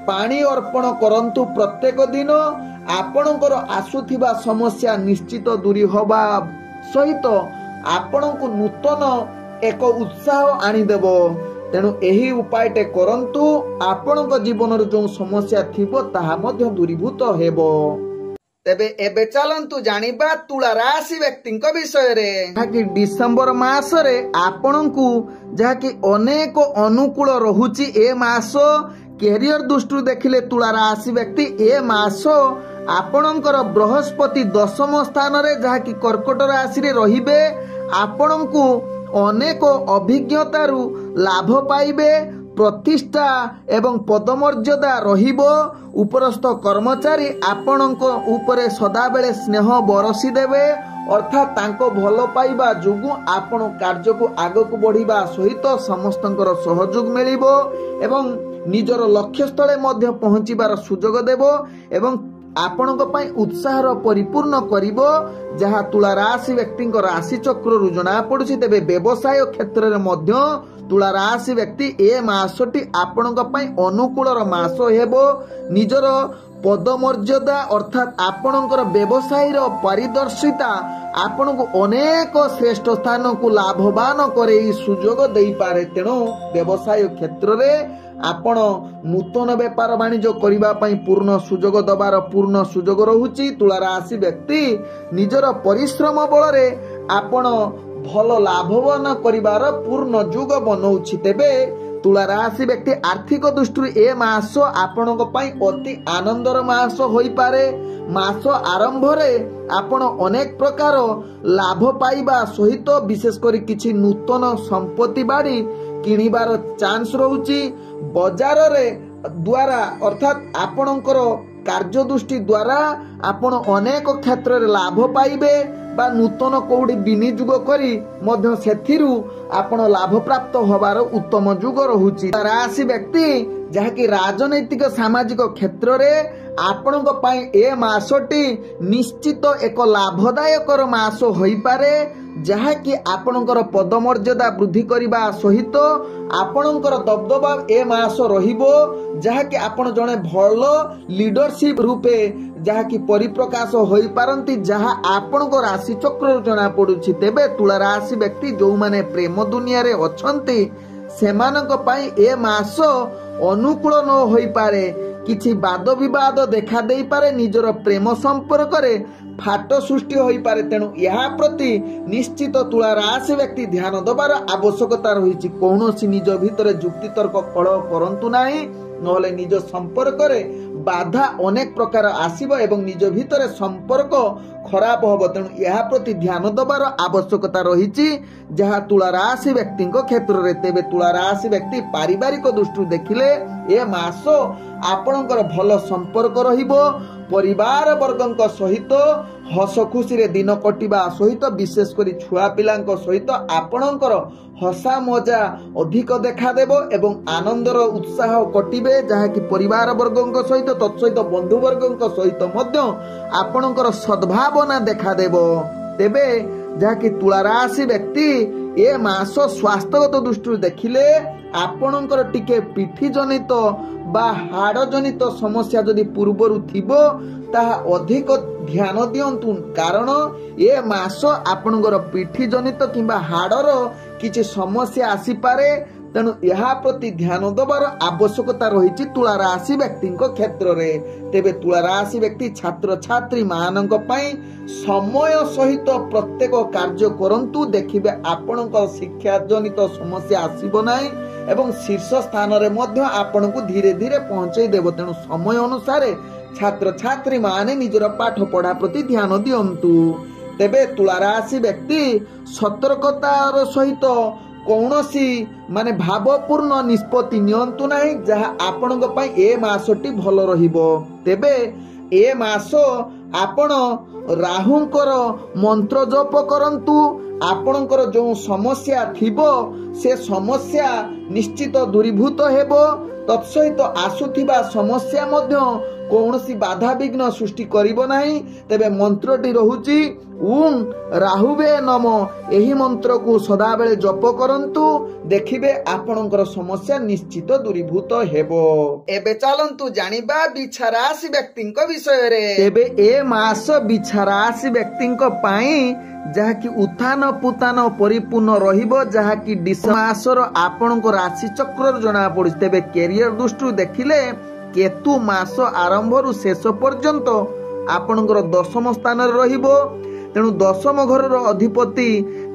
A: ପାଣି ଅର୍ପଣ କରନ୍ତୁ ପ୍ରତ୍ୟେକ ଦିନ। ଆପଣଙ୍କର ଆସୁଥିବା ସମସ୍ୟା ନିଶ୍ଚିତ ଦୂରୀ ହେବା ସହିତ ଆପଣଙ୍କୁ ନୂତନ ଏକ ଉତ୍ସାହ ଆଣିଦେବ। ତେଣୁ ଏହି ଉପାୟଟେ କରନ୍ତୁ, ଆପଣଙ୍କ ଜୀବନରେ ଯେଉଁ ସମସ୍ୟା ଥିବ ତାହା ମଧ୍ୟ ଦୂରୀଭୂତ ହେବ। ତେବେ ଏବେ ଚାଲନ୍ତୁ ଜାଣିବା ତୁଳା ରାଶି ବ୍ୟକ୍ତିଙ୍କ ବିଷୟରେ। ଯାହାକି ଡିସେମ୍ବର ମାସରେ ଆପଣଙ୍କୁ ଯାହାକି ଅନେକ ଅନୁକୂଳ ରହୁଛି। ଏ ମାସ କ୍ୟାରିୟର ଦୃଷ୍ଟିରୁ ଦେଖିଲେ ତୁଳା ରାଶି ବ୍ୟକ୍ତି ଏ ମାସ ଆପଣଙ୍କର ବୃହସ୍ପତି ଦଶମ ସ୍ଥାନରେ ଯାହାକି କର୍କଟ ରାଶିରେ ରହିବେ। ଆପଣଙ୍କୁ ଅନେକ ଅଭିଜ୍ଞତାରୁ ଲାଭ ପାଇବେ। ପ୍ରତିଷ୍ଠା ଏବଂ ପଦମର୍ଯ୍ୟାଦା ରହିବ। ଉପରସ୍ଥ କର୍ମଚାରୀ ଆପଣଙ୍କ ଉପରେ ସଦାବେଳେ ସ୍ନେହ ବରସି ଦେବେ, ଅର୍ଥାତ୍ ତାଙ୍କ ଭଲ ପାଇବା ଯୋଗୁଁ ଆପଣ କାର୍ଯ୍ୟକୁ ଆଗକୁ ବଢ଼ିବା ସହିତ ସମସ୍ତଙ୍କର ସହଯୋଗ ମିଳିବ ଏବଂ ନିଜର ଲକ୍ଷ୍ୟସ୍ଥଳେ ମଧ୍ୟ ପହଞ୍ଚିବାର ସୁଯୋଗ ଦେବ ଏବଂ ଆପଣଙ୍କ ପାଇଁ ଉତ୍ସାହର ପରିପୂର୍ଣ୍ଣ କରିବ, ଯାହା ତୁଳା ରାଶି ବ୍ୟକ୍ତିଙ୍କ ରାଶି ଚକ୍ରରୁ ଜଣାପଡ଼ୁଛି। ତେବେ ବ୍ୟବସାୟ କ୍ଷେତ୍ରରେ ମଧ୍ୟ ତୁଳା ରାଶି ବ୍ୟକ୍ତି ଏ ମାସଟି ଆପଣଙ୍କ ପାଇଁ ଅନୁକୂଳର ମାସ ହେବ। ନିଜର ପଦମର୍ଯ୍ୟାଦା ଅର୍ଥାତ୍ ଆପଣଙ୍କର ବ୍ୟବସାୟୀର ପାରିଦର୍ଶିତା ଆପଣଙ୍କୁ ଅନେକ ଶ୍ରେଷ୍ଠ ସ୍ଥାନକୁ ଲାଭବାନ କରେଇ ସୁଯୋଗ ଦେଇପାରେ। ତେଣୁ ବ୍ୟବସାୟ କ୍ଷେତ୍ରରେ ଆପଣ ନୂତନ ବେପାର ବାଣିଜ୍ୟ କରିବା ପାଇଁ ପୂର୍ଣ୍ଣ ସୁଯୋଗ ଦେବାର ପୂର୍ଣ୍ଣ ସୁଯୋଗ ରହୁଛି। ତୁଳା ରାଶି ବ୍ୟକ୍ତି ନିଜର ପରିଶ୍ରମ ବଳରେ ଆପଣ ଭଲ ଲାଭବାନ କରିବାର ପୂର୍ଣ୍ଣ ଯୁଗ ବନଉଛି। ତେବେ ତୁଳା ରାଶି ବ୍ୟକ୍ତି ଆର୍ଥିକ ଦୃଷ୍ଟିରୁ ଏ ମାସ ଆପଣଙ୍କ ପାଇଁ ଅତି ଆନନ୍ଦର ମାସ ହୋଇପାରେ। ମାସ ଆରମ୍ଭରେ ଆପଣ ଅନେକ ପ୍ରକାର ଲାଭ ପାଇବା ସହିତ ବିଶେଷ କରି କିଛି ନୂତନ ସମ୍ପତ୍ତି ବାଡ଼ି କିଣିବାର ଚାନ୍ସ ରହୁଛି। ବଜାରରେ ଦ୍ୱାରା ଅର୍ଥାତ୍ ଆପଣଙ୍କର କାର୍ଯ୍ୟ ଦୃଷ୍ଟି ଦ୍ୱାରା ଆପଣ ଅନେକ କ୍ଷେତ୍ରରେ ଲାଭ ପାଇବେ ବା ନୂତନ କୋଉଠି ବିନିଯୋଗ କରି ମଧ୍ୟ ସେଥିରୁ ଆପଣ ଲାଭ ପ୍ରାପ୍ତ ହେବାର ଉତ୍ତମ ଯୁଗ ରହୁଛି। ରାଶି ବ୍ୟକ୍ତି ଯାହାକି ରାଜନୈତିକ ସାମାଜିକ କ୍ଷେତ୍ରରେ ଆପଣଙ୍କ ପାଇଁ ଏ ମାସଟି ନିଶ୍ଚିତ ଏକ ଲାଭଦାୟକର ମାସ ହୋଇପାରେ, ଯାହାକି ଆପଣଙ୍କର ପଦମର୍ଯ୍ୟାଦା ବୃଦ୍ଧି କରିବା ସହିତ ଆପଣଙ୍କର ଦବଦବା ଏ ମାସ ରହିବ, ଯାହାକି ଆପଣ ଜଣେ ଭଲ ଲିଡରସିପ ରୂପେ ଯାହାକି ପରିପ୍ରକାଶ ହୋଇପାରନ୍ତି, ଯାହା ଆପଣଙ୍କ ରାଶି ଚକ୍ରରୁ ଜଣାପଡ଼ୁଛି। ତେବେ ତୁଳା ରାଶି ବ୍ୟକ୍ତି ଯେଉଁମାନେ ପ୍ରେମ ଦୁନିଆରେ ଅଛନ୍ତି ସେମାନଙ୍କ ପାଇଁ ଏ ମାସ ଅନୁକୂଳ ନ ହୋଇପାରେ। କିଛି ବାଦ ବିବାଦ ଦେଖା ଦେଇପାରେ, ନିଜର ପ୍ରେମ ସମ୍ପର୍କରେ ଫାଟ ସୃଷ୍ଟି ହୋଇପାରେ। ତେଣୁ ଏହା ପ୍ରତି ନିଶ୍ଚିତ ତୁଳା ରାଶି ବ୍ୟକ୍ତି ଧ୍ୟାନ ଦେବାର ଆବଶ୍ୟକତା ରହିଛି। କୌଣସି ନିଜ ଭିତରେ ଯୁକ୍ତିତର୍କ କଳହ କରନ୍ତୁ ନାହିଁ, ନହେଲେ ନିଜ ସମ୍ପର୍କରେ ବାଧା ଅନେକ ପ୍ରକାର ଆସିବ ଏବଂ ନିଜ ଭିତରେ ସମ୍ପର୍କ ଖରାପ ହେବ। ତେଣୁ ଏହା ପ୍ରତି ଧ୍ୟାନ ଦେବାର ଆବଶ୍ୟକତା ରହିଛି, ଯାହା ତୁଳା ରାଶି ବ୍ୟକ୍ତିଙ୍କ କ୍ଷେତ୍ରରେ। ତେବେ ତୁଳା ରାଶି ବ୍ୟକ୍ତି ପାରିବାରିକ ଦୃଷ୍ଟିରୁ ଦେଖିଲେ ଏ ମାସ ଆପଣଙ୍କର ଭଲ ସମ୍ପର୍କ ରହିବ। ପରିବାର ବର୍ଗଙ୍କ ସହିତ ହସ ଖୁସିରେ ଦିନ କଟିବା ସହିତ ବିଶେଷ କରି ଛୁଆ ପିଲାଙ୍କ ସହିତ ଆପଣଙ୍କର ହସା ମଜା ଅଧିକ ଦେଖାଦେବ ଏବଂ ଆନନ୍ଦର ଉତ୍ସାହ କଟିବେ, ଯାହାକି ପରିବାର ବର୍ଗଙ୍କ ସହିତ ତତ୍ସହିତ ବନ୍ଧୁବର୍ଗଙ୍କ ସହିତ ମଧ୍ୟ ଆପଣଙ୍କର ସଦ୍ଭାବନା ଦେଖାଦେବ। ତେବେ ଯାହାକି ତୁଳା ରାଶି ବ୍ୟକ୍ତି ଏ ମାସ ସ୍ୱାସ୍ଥ୍ୟଗତ ଦୃଷ୍ଟିରୁ ଦେଖିଲେ ଆପଣଙ୍କର ଟିକେ ପିଠି ଜନିତ ବା ହାଡ଼ ଜନିତ ସମସ୍ୟା ଯଦି ପୂର୍ବରୁ ଥିବ ତାହା ଅଧିକ ଧ୍ୟାନ ଦିଅନ୍ତୁ, କାରଣ ଏ ମାସ ଆପଣଙ୍କର ପିଠି ଜନିତ କିମ୍ବା ହାଡ଼ର କିଛି ସମସ୍ୟା ଆସିପାରେ। ତେଣୁ ଏହା ପ୍ରତି ଧ୍ୟାନ ଦେବାର ଆବଶ୍ୟକତା ରହିଛି ତୁଳା ରାଶି ବ୍ୟକ୍ତିଙ୍କ କ୍ଷେତ୍ରରେ। ତେବେ ତୁଳା ରାଶି ବ୍ୟକ୍ତି ଛାତ୍ରଛାତ୍ରୀ ମାନଙ୍କ ପାଇଁ ସମୟ ସହିତ ପ୍ରତ୍ୟେକ କାର୍ଯ୍ୟ କରନ୍ତୁ, ଦେଖିବେ ଆପଣଙ୍କ ଶିକ୍ଷା ଜନିତ ସମସ୍ୟା ଆସିବ ନାହିଁ ଏବଂ ଶୀର୍ଷ ସ୍ଥାନରେ ମଧ୍ୟ ଆପଣଙ୍କୁ ଧୀରେ ଧୀରେ ପହଞ୍ଚାଇ ଦେବ। ତେଣୁ ସମୟ ଅନୁସାରେ ଛାତ୍ରଛାତ୍ରୀ ମାନେ ନିଜର ପାଠ ପଢା ପ୍ରତି ଧ୍ୟାନ ଦିଅନ୍ତୁ। ତେବେ ତୁଳା ରାଶି ବ୍ୟକ୍ତି ସତର୍କତାର ସହିତ କୌଣସି ଭାବପୂର୍ଣ୍ଣ ନିଷ୍ପତ୍ତି ନିଅନ୍ତୁ ନାହିଁ, ଯାହା ଆପଣଙ୍କ ପାଇଁ ଏ ମାସଟି ଭଲ ରହିବ। ତେବେ ଏ ମାସ ଆପଣ ରାହୁଙ୍କର ମନ୍ତ୍ର ଜପ କରନ୍ତୁ। ଆପଣଙ୍କର ଯେଉଁ ସମସ୍ୟା ଥିବ ସେ ସମସ୍ୟା ନିଶ୍ଚିତ ଦୂରୀଭୂତ ହେବ। ତତ୍ସହିତ ଆସୁଥିବା ସମସ୍ୟା ମଧ୍ୟ କୌଣସି ବାଧାବିଘ୍ନ ସୃଷ୍ଟି କରିବ ନାହିଁ। ତେବେ ମନ୍ତ୍ରଟି ରହୁଛି ଓಂ ରାହୁବେ ନମ। ଏହି ମନ୍ତ୍ରକୁ ସଦାବେଳେ ଜପ କରନ୍ତୁ, ଦେଖିବେ ଆପଣଙ୍କର ସମସ୍ୟା ନିଶ୍ଚିତ ଦୂରୀଭୂତ ହେବ। ଏବେ ଚାଲନ୍ତୁ ଜାଣିବା ବିଛା ରାଶି ବ୍ୟକ୍ତିଙ୍କ ବିଷୟରେ। ତେବେ ଏ ମାସ ବିଛା ରାଶି ବ୍ୟକ୍ତିଙ୍କ ପାଇଁ ଯାହାକି ଉତ୍ଥାନ ପୁତାନ ପରିପୂର୍ଣ୍ଣ ରହିବ, ଯାହାକି ଡିସେମ୍ବର ମାସର ଆପଣଙ୍କ ରାଶି ଚକ୍ରରୁ ଜଣା ପଡୁଛି। ତେବେ କ୍ୟାରିୟର ଦୃଷ୍ଟିରୁ ଦେଖିଲେ କେତୁ ମାସ ଆରମ୍ଭରୁ ଶେଷ ପର୍ଯ୍ୟନ୍ତ ଆପଣଙ୍କର ଦଶମ ସ୍ଥାନରେ ରହିବ। ତେଣୁ ଦଶମ ଘରର ଅଧିପତି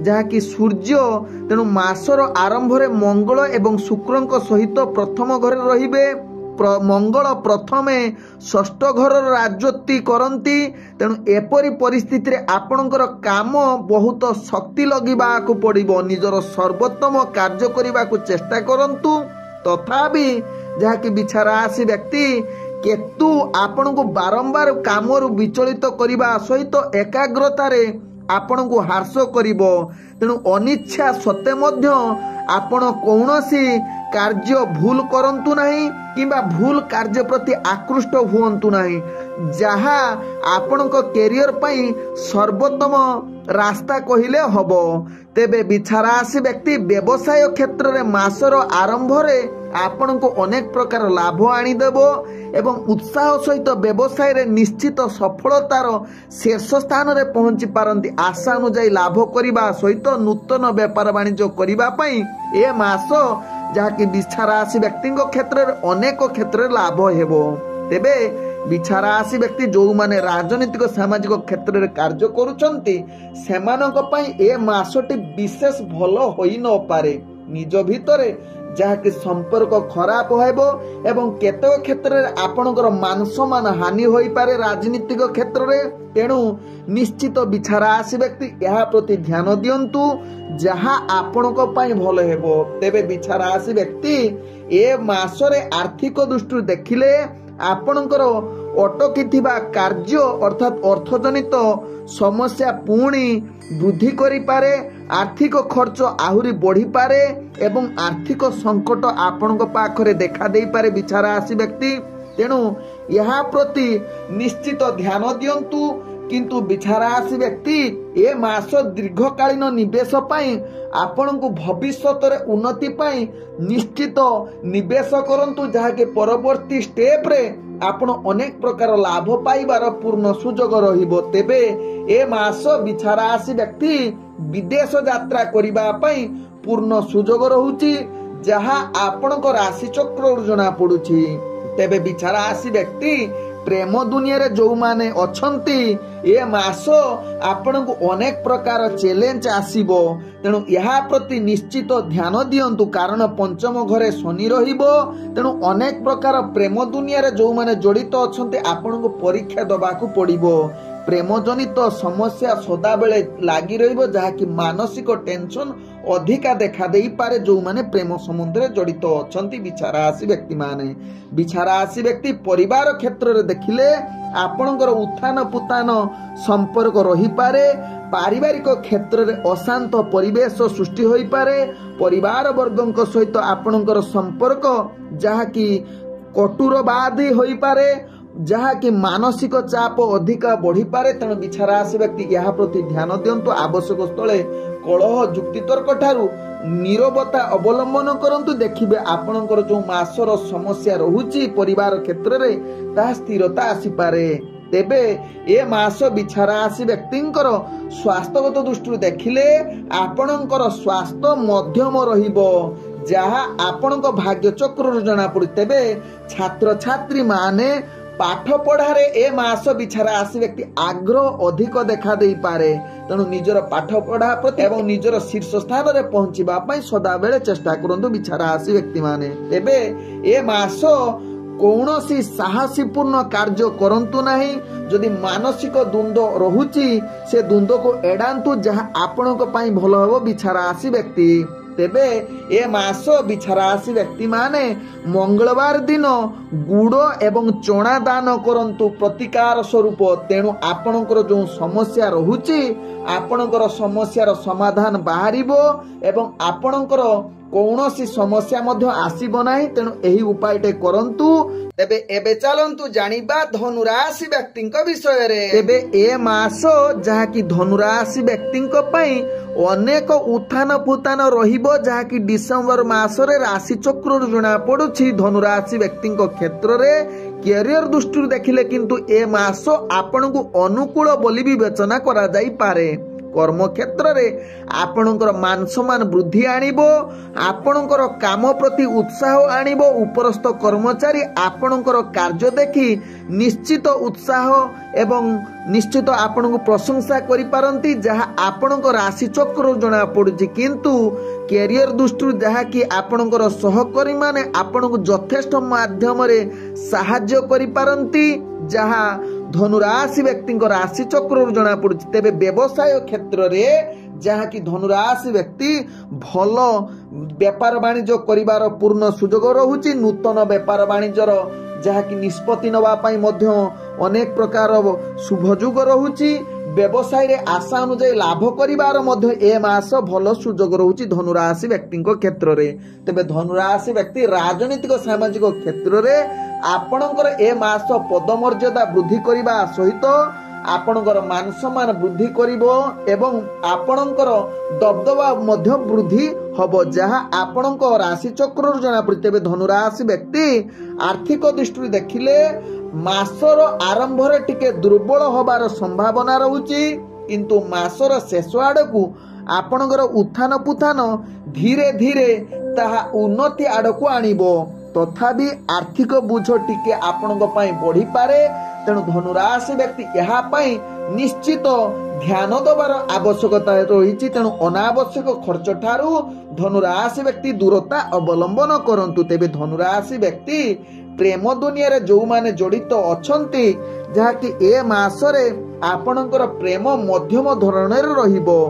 A: ଯାହାକି ସୂର୍ଯ୍ୟ, ତେଣୁ ମାସର ଆରମ୍ଭରେ ମଙ୍ଗଳ ଏବଂ ଶୁକ୍ରଙ୍କ ସହିତ ପ୍ରଥମ ଘରେ ରହିବେ। ମଙ୍ଗଳ ପ୍ରଥମେ ଷଷ୍ଠ ଘରର ରାଜତ୍ୱ କରନ୍ତି। ତେଣୁ ଏପରି ପରିସ୍ଥିତିରେ ଆପଣଙ୍କର କାମ ବହୁତ ଶକ୍ତି ଲଗିବାକୁ ପଡ଼ିବ। ନିଜର ସର୍ବୋତ୍ତମ କାର୍ଯ୍ୟ କରିବାକୁ ଚେଷ୍ଟା କରନ୍ତୁ। तथापि जहाँकि बिछा राशि व्यक्ति केतु आपण को बारंबार काम विचलित करने सहित एकाग्रतारे आपण को ह्रास करिब। तेणु अनिच्छा सत्वे मध्य आपण कौनसी कार्य भूल करंतु नहीं किंबा भूल कार्य प्रति आकृष्ट हुअंतु नहीं। जहा आपण को कैरियर पई सर्वोत्तम रास्ता कहिले हबो। तेबे बिछा राशि व्यक्ति व्यवसाय क्षेत्र रे मासर आरंभ रे आपण को अनेक प्रकार लाभ आनी देबो एवं उत्साह सहित व्यवसाय रे निश्चित सफलतार शीर्ष स्थान रे पहुंची पारंती। आशा अनुଯାୟୀ लाभ करिबा सहित नूतन व्यापार वाणिज्य करिबा पई ए मास जहाँकि बिछा राशि व्यक्ति क्षेत्र रे अनेक क्षेत्र रे लाभ हेबो। तेबे बिछा राशि व्यक्ति जो माने राजनीतिक सामाजिक क्षेत्र रे कार्य करूचंती सेमानक पई ए मासटी विशेष भलो होई न पारे। निज भितरे जहाँकि संपर्क खराब हेबो एवं केतक क्षेत्र रे आपणकर मान सम्मान हानि होई पारे राजनीतिक क्षेत्र रे। तेणु निश्चित बिछा राशि व्यक्ति यह प्रति ध्यान दियंतु जहाँ आपणक पई भलो हेबो। तेबे बिछा राशि व्यक्ति ए मासरे आर्थिक दृष्टि देखिले आपणकर अटकी कार्य अर्थात अर्थजनित समस्या पुणी वृद्धि करि पारे। आर्थिक खर्च आहुरी बढ़ी पारे एवं आर्थिक संकट आपणक पाखरे देखा देई पारे बिछा राशि व्यक्ति। तेणु यहाँ प्रति निश्चित ध्यान दियंतु। किंतु बिछा राशि व्यक्ति ए मास दीर्घकालीन निवेश पाई आपण को भविष्यत रे उन्नति पाई निश्चित निवेश करंतु जहाँकि परवर्ती स्टेप रे आपण अनेक प्रकार लाभ पाइबार पूर्ण सुजोग रहिबो। तेबे ए मास बिछा राशि व्यक्ति विदेश यात्रा करिबा पई पूर्ण सुजोग रहुची जहाँ आपण को राशि चक्र जना पड़ुची। तेबे बिछा राशि व्यक्ति प्रेम दुनिया रे जो माने अछंती ए मास आपण को अनेक प्रकार चैलेंज आसीबो। तेणु यहाँ प्रति निश्चित ध्यान दियंतु कारण पंचम घरे शनि रहिबो। तेणु अनेक प्रकार प्रेम दुनिया रे जो माने जड़ित अछंती आपण को परीक्षा दबाकू पड़िबो। प्रेम जनित समस्या सदा बेले लागी रहिबो जहाँकि मानसिक टेंशन अधिका देखा देई पारे जो माने प्रेम संबंध रे जड़ित अछंती बिछा राशि व्यक्ति माने। बिछा राशि व्यक्ति परिवार क्षेत्र रे देखिले आपणकर उत्थान पुतान संपर्क रही पारे। पारिवारिक क्षेत्र रे अशांत परिवेश सृष्टि होई पारे। परिवार वर्गक सहित आपणकर संपर्क जहाँकि कटुरवादी होई पारे जहाँकि मानसिक चाप अधिका बढ़ी पारे। तेणु बिछा राशि व्यक्ति यहाँ प्रति ध्यान दियंतु। आवश्यक स्थले कलह जुक्ति तर्क ठारू नीरवता अवलंबन करंतु। देखिबे आपणकर जो मासर समस्या रहुची परिवार क्षेत्र रे ता स्थिरता आसी पारे। तेबे ए मास बिछा राशि व्यक्तिंकर स्वास्थ्यगत दृष्टि देखिले आपणकर स्वास्थ्य मध्यम रहिबो जहाँ आपणक भाग्य चक्र जना पड़ी। तेबे छात्र छात्री माने पाठ पढ़ारे ए मास बिछा राशि व्यक्ति आग्रह अधिक देखा देई पारे। तेणु निजर पाठ पढ़ा प्रति एवं निजर शीर्ष स्थान रे पहुंचीबा पई सदा बेले चेष्टा करंतु बिछा राशि व्यक्ति माने। तेबे ए मास कौनसी साहसीपूर्ण कार्य करंतु नहीं। जदि मानसिक द्वंद्व रहुची से द्वंद्व को एडांतु जहाँ आपणक पई भलो हेबो बिछा राशि व्यक्ति। तेबे ए मास बिछा राशि व्यक्ति माने मंगलवार दिन गुड़ एवं चना दान करंतु प्रतिकार स्वरूप। तेणु आपणकर जो समस्या रहुची आपणकर समस्यार समाधान बाहरिबो एवं आपणकर कौनसी समस्या मध्य आसीबो नाही। तेणु एही उपायटे करंतु। तेबे एबे चलंतु जानिबा धनुराशि व्यक्तिंक विषय रे। तेबे ए मास जहाँकि धनुराशि व्यक्तिंक पई अनेक उत्थान पुतान रहिबो जहाँकि डिसेंबर मासरे राशि चक्र जना पड़ुछि धनुराशि व्यक्तिंक क्षेत्र रे। कैरियर दृष्टि देखिले किंतु ए मास आपण को अनुकूल बोली विवेचना करा जाई पारे। कर्म क्षेत्र रे आपणकर मान सम्मान वृद्धि आनिबो। आपणकर काम प्रति उत्साह आनिबो। उपरस्थ कर्मचारी आपणकर कार्य देखि निश्चित उत्साह एवं निश्चित आपन को प्रशंसा करि पारंती जहाँ आपणक राशि चक्र जना पड़ुछि। किंतु कैरियर दृष्टि जहाँ कि आपणकर सहकर्मी माने आपन को यथेष्ट माध्यम रे साहाय्य करि पारंती जहाँ धनुराशि व्यक्ति राशि चक्र जना पड़ुछि। तेबे व्यवसाय क्षेत्र रे जहाँकि धनुराशि व्यक्ति भल व्यापार वाणिज्य करिवार पूर्ण सुजोग रहुछि। नूतन व्यापार वाणिज्यर जहाँकि निष्पत्ति नवा पई मध्य अनेक प्रकार शुभयोग रहुछि। व्यवसाय रे आशा अनुसार लाभ करिवार मध्य ए मास भल सुजोग रहुछि धनुराशि व्यक्ति क्षेत्र रे। तेबे धनुराशि व्यक्ति राजनीतिक सामाजिक क्षेत्र रे आपणकर ए मास पदमर्यादा वृद्धि करिबा सहित आपणकर मान सम्मान वृद्धि करिवो एवं आपणकर दबदबा मध्य वृद्धि हबो, जहाँ आपणक राशि चक्र जना पड़े। तेबे धनुराशि व्यक्ति आर्थिक दृष्टि देखिले मासर आरंभ रे टिके दुर्बल होबार संभावना रहुछि, किंतु मासर शेष आड़कू आपणकर उत्थान पुथान धीरे धीरे ताहा उन्नति आड़कू आनिबो। तथापि आर्थिक बोझ टिके आपणक पई बढ़ी पारे। तेणु धनुराशि व्यक्ति यहा पई निश्चित ध्यान दबार आवश्यकता रही। तेणु अनावश्यक खर्च ठारू धनुराशि व्यक्ति दूरता अवलंबन करंतु। तेबे धनुराशि व्यक्ति प्रेम दुनिया रे जो माने जड़ित अछंती जहाँकि ए मासरे आपणकर प्रेम मध्यम धरणर रहिबो।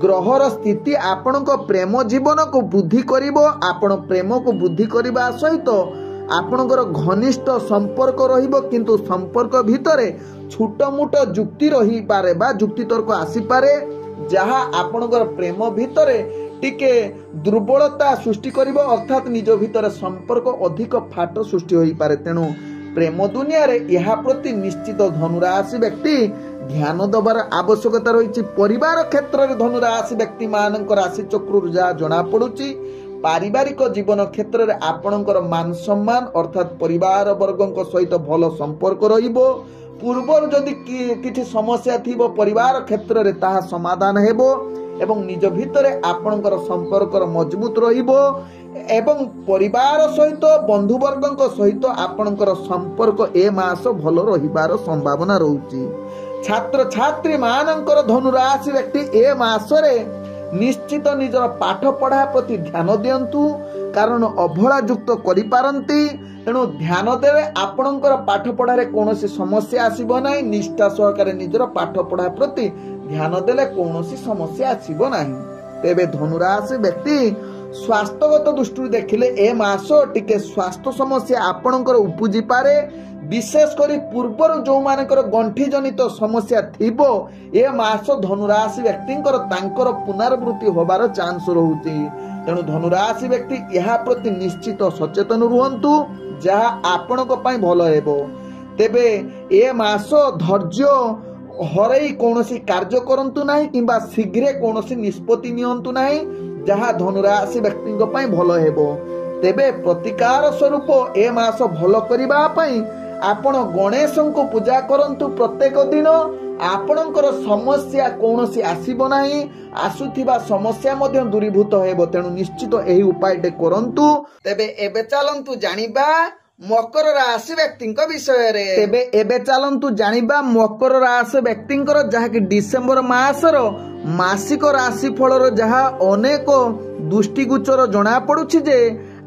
A: ग्रहर स्थिति आपणक प्रेम जीवन को वृद्धि करिवो। आपण प्रेम को वृद्धि करिबा सहित आपणकर घनिष्ठ संपर्क रहिबो, किंतु संपर्क भितरे छोट मोट जुक्ति रही पारे बा जुक्ति तर्क आसी पारे, जहाँ आपणकर प्रेम भितरे टिके दुर्बलता सृष्टि करिवो, अर्थात निज भितर संपर्क अधिक फाट सृष्टि होई पारे। तेणु प्रेम दुनिया रे यहा प्रति निश्चित धनुराशि व्यक्ति ध्यान दबार आवश्यकता रही। परिवार क्षेत्र में धनुराशि व्यक्ति मानक राशि चक्र जहाँ जना पड़ुछि, पारिवारिक जीवन क्षेत्र में आपणकर मान सम्मान अर्थात परिवार वर्गों सहित भल संपर्क रहिबो। पूर्व जदि किछि समस्या थिबो परिवार क्षेत्र में ताहा समाधान हेबो एवं निज भितरे आपणकर संपर्क मजबूत रहिबो एवं परिवार सहित बंधु वर्गों सहित आपणकर संपर्क ए मास भल रहिबार संभावना रहुछि। छात्र छात्री मानकर धनुराशि व्यक्ति ए मासरे निश्चित निजर पाठ पढ़ा प्रति ध्यान दियंतु, कारण अवहेला युक्त करि पारंती। तेणु ध्यान देवे आपणकर पाठ पढ़ारे कौनसी समस्या आसीबो नाही। निष्ठा सहकारे निजर पाठ पढ़ा प्रति ध्यान देले कौनसी समस्या आसीबो नाही। तेबे धनुराशि व्यक्ति स्वास्थ्यगत दृष्टि देखिले ए मास टिके स्वास्थ्य समस्या आपणकर उपजी पारे। विशेष करी पूर्वर जो मानकर गंठी जनित समस्या थिबो ए मास धनुराशि व्यक्तिंकर तांकर पुनरावृत्ति होबार चांस रहुछि। तेणु धनुराशि व्यक्ति यहा प्रति निश्चित सचेतन रुहंतु, जहा आपणक पई भलो हेबो। तेबे ए मास धैर्य हरई कौनसी कार्य करंतु नाही किंबा शीघ्र कौनसी निष्पत्ति नियंतु नाही, जहा धनुराशि व्यक्तिंक पई भलो हेबो। तेबे प्रतिकार स्वरूप ए मास भलो करिबा पई आपण गणेशं को पूजा करंतु प्रत्येक दिन। आपणकर समस्या कौनसी आसीबो नाही, आसुथिबा समस्या मध्य दूरीभूत हेबो। तेणु निश्चित एही उपायटे करंतु। तेबे एबे चलंतु जानिबा मकर राशि व्यक्तिंक विषय रे। तेबे एबे चलंतु जानिबा मकर राशि व्यक्तिंकर जहाँकि डिसेंबर मासर मासिक राशि फलर जहाँ अनेक दृष्टिगोचर जना पड़ुछि जे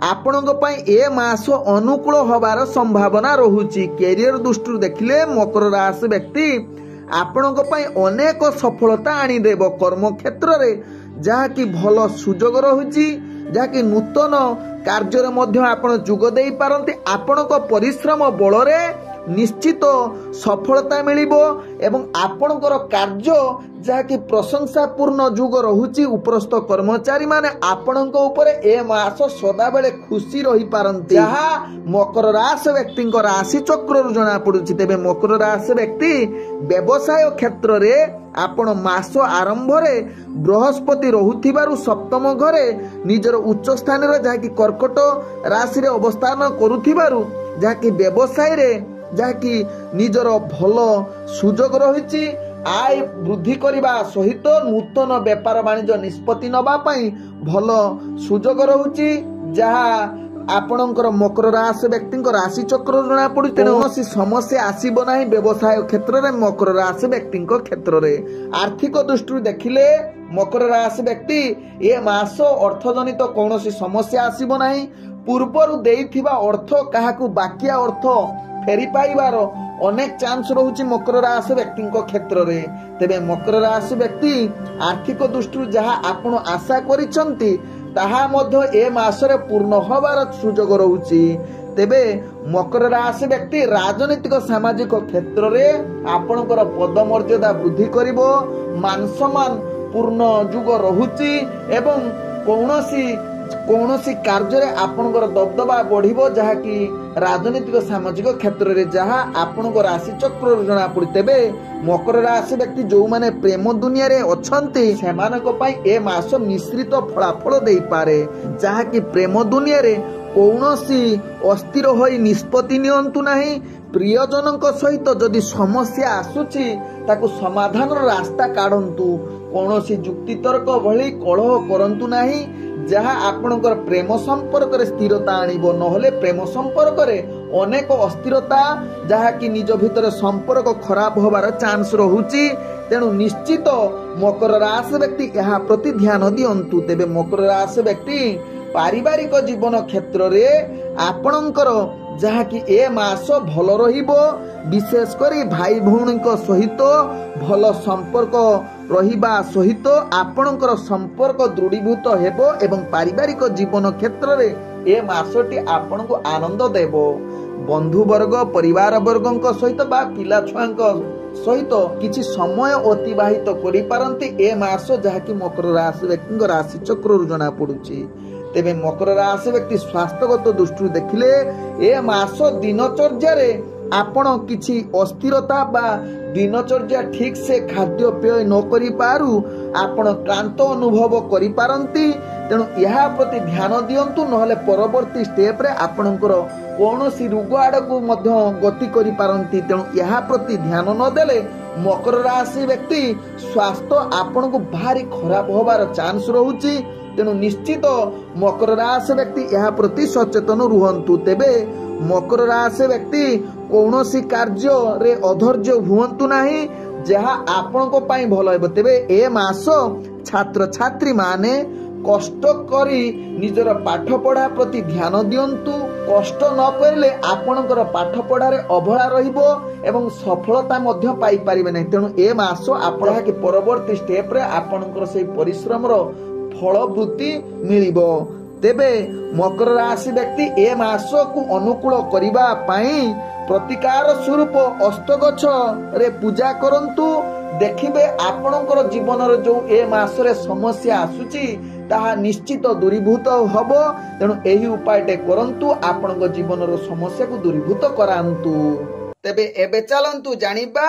A: आपणक पई ए मास अनुकूल होबार संभावना रहुछि। कैरियर दृष्टि देखिले मकर राशि व्यक्ति आपणक पई अनेक सफलता आनी देबो। कर्म क्षेत्र रे जहाँकि भल सुजोग रहुछि, जहाँकि नूतन कार्य मध्य आपण जोग देई पारंती। आपणक परिश्रम बल रे निश्चित सफलता मिलिबो एवं आपणकर कार्य जहाँकि प्रशंसापूर्ण जुग रहुछि। उपरस्थ कर्मचारी माने आपणक ऊपर ए मास सदा बेले खुशी रही पारंती, जहाँ मकर राशि व्यक्तिंक राशि चक्र जना पड़ुछि। तेबे मकर राशि व्यक्ति व्यवसाय क्षेत्र रे आपण मास आरंभ रे बृहस्पति रहुथिबारु सप्तम घरे निजर उच्च स्थान रे जहाँकि कर्कट राशि रे अवस्थान करुथिबारु जहाँकि व्यवसाय रे जहाँकि निजर भल सुजोग रही। आय वृद्धि करने सहित नूतन व्यापार वाणिज्य निष्पत्ति नवा पई भल सुजोग रहुछि, जहाँ आपणकर मकर राशि व्यक्ति राशि चक्र जना पड़ी। कौनसी समस्या आसीबो नाही व्यवसाय क्षेत्र में मकर राशि व्यक्ति क्षेत्र में। आर्थिक दृष्टि देखिले मकर राशि व्यक्ति ये मास अर्थजनित कौनसी समस्या आसीबो नाही। पूर्वर देइथिबा अर्थ काहाकू बाकिया अर्थ फेरी पाइबार अनेक चांस रहुछि मकर राशि व्यक्ति क्षेत्र में। तेबे मकर राशि व्यक्ति आर्थिक दृष्टि जहाँ आपण आशा करिसंती ताहा मध्य ए मासरे पूर्ण होबार सुजोग रहुछि। तेबे मकर राशि व्यक्ति राजनीतिक सामाजिक क्षेत्र में आपणकर पदमर्यादा वृद्धि करिवो, मान सम्मान पूर्ण जुग रहुछि एवं कौनसी कार्य रे आपणकर दबदबा बढ़िबो, जहाँ कि राजनीतिक सामाजिक क्षेत्र रे जहाँ आपणकर राशि चक्र जना पड़ी। तेबे मकर राशि व्यक्ति जो माने प्रेम दुनिया रे अछंती सेमानक पई ए मास मिश्रित फलाफल देई पारे, जहाँ कि प्रेम दुनिया रे कौनसी अस्थिर होई निष्पत्ति नियंतु नहीं। प्रियजनक सहित जदि समस्या आसुची ताकु समाधान रास्ता काढंतु, कौनसी जुक्ति तर्क भली कलह करंतु नहीं, जहाँ आपणकर प्रेम संपर्क रे स्थिरता आनिबो। नहले प्रेम संपर्क रे अनेक अस्थिरता जहाँ कि निज भितर संपर्क खराब होबार चांस रहुची। तेणु निश्चित मकर राशि व्यक्ति यह प्रति ध्यान दियंतु। तेबे मकर राशि व्यक्ति पारिवारिक जीवन क्षेत्र रे आपणकर जहाँ कि ए मास भल रहिबो, विशेष करी भाई भौणी सहित भल संपर्क रहिबा सहित आपणकर संपर्क दृढ़ीभूत हेबो एवं पारिवारिक जीवन क्षेत्र रे ए मासटी आपणको आनंद देबो। बंधु वर्ग परिवार वर्गक सहित बा पिला छुआंक सहित किछि समय अतिबाहित करि पारंती ए मास, जहाँ कि मकर राशि व्यक्ति राशि चक्र जना पड़ुछि। तेबे मकर राशि व्यक्ति स्वास्थ्यगत दृष्टि देखिले ए मास दिनचर्या रे आपण किछि अस्थिरता बा दिनचर्या ठीक से खाद्य पेय न करि पारु आपण क्लांत अनुभव करि पारंती। तेणु यह प्रति ध्यान दियंतु, नहले परवर्ती स्टेप रे आपणकर कौनसी रोग आड़कू मध्य गति करि पारंती। तेणु यह प्रति ध्यान न देले मकर राशि व्यक्ति स्वास्थ्य आपण को भारी खराब होबार चांस रहुछि। तेणु निश्चित मकर राशि व्यक्ति यह प्रति सचेतन रुहंतु। तेबे मकर राशि व्यक्ति कौनसी कार्य रे अधैर्य हुअंतु नहीं, जहाँ आपण को पाई भल हेबो। तेबे ए मास छात्र छात्री माने कष्ट करी निजर पाठ पढ़ा प्रति ध्यान दियंतु। कष्ट न करले आपणकर पाठ पढ़ारे अवहेला रहिबो एवं सफलता मध्य पाई परिबे नहीं। तेणु ए मास आपण के परवर्ती स्टेप रे आपणकर से परिश्रम रो फलवृत्ति मिलिबो। तेबे मकर राशि व्यक्ति ए मास को अनुकूल करिबा पई प्रतिकार स्वरूप अष्टगछ रे पूजा करंतु। देखिबे आपणकर जीवन रे जो ए मास रे समस्या आसुची ताहा निश्चित दूरीभूत हबो। तेणु एही उपायटे करंतु, आपणक जीवन रो समस्या को दूरीभूत करांतु। तेबे एबे चलंतु जानिबा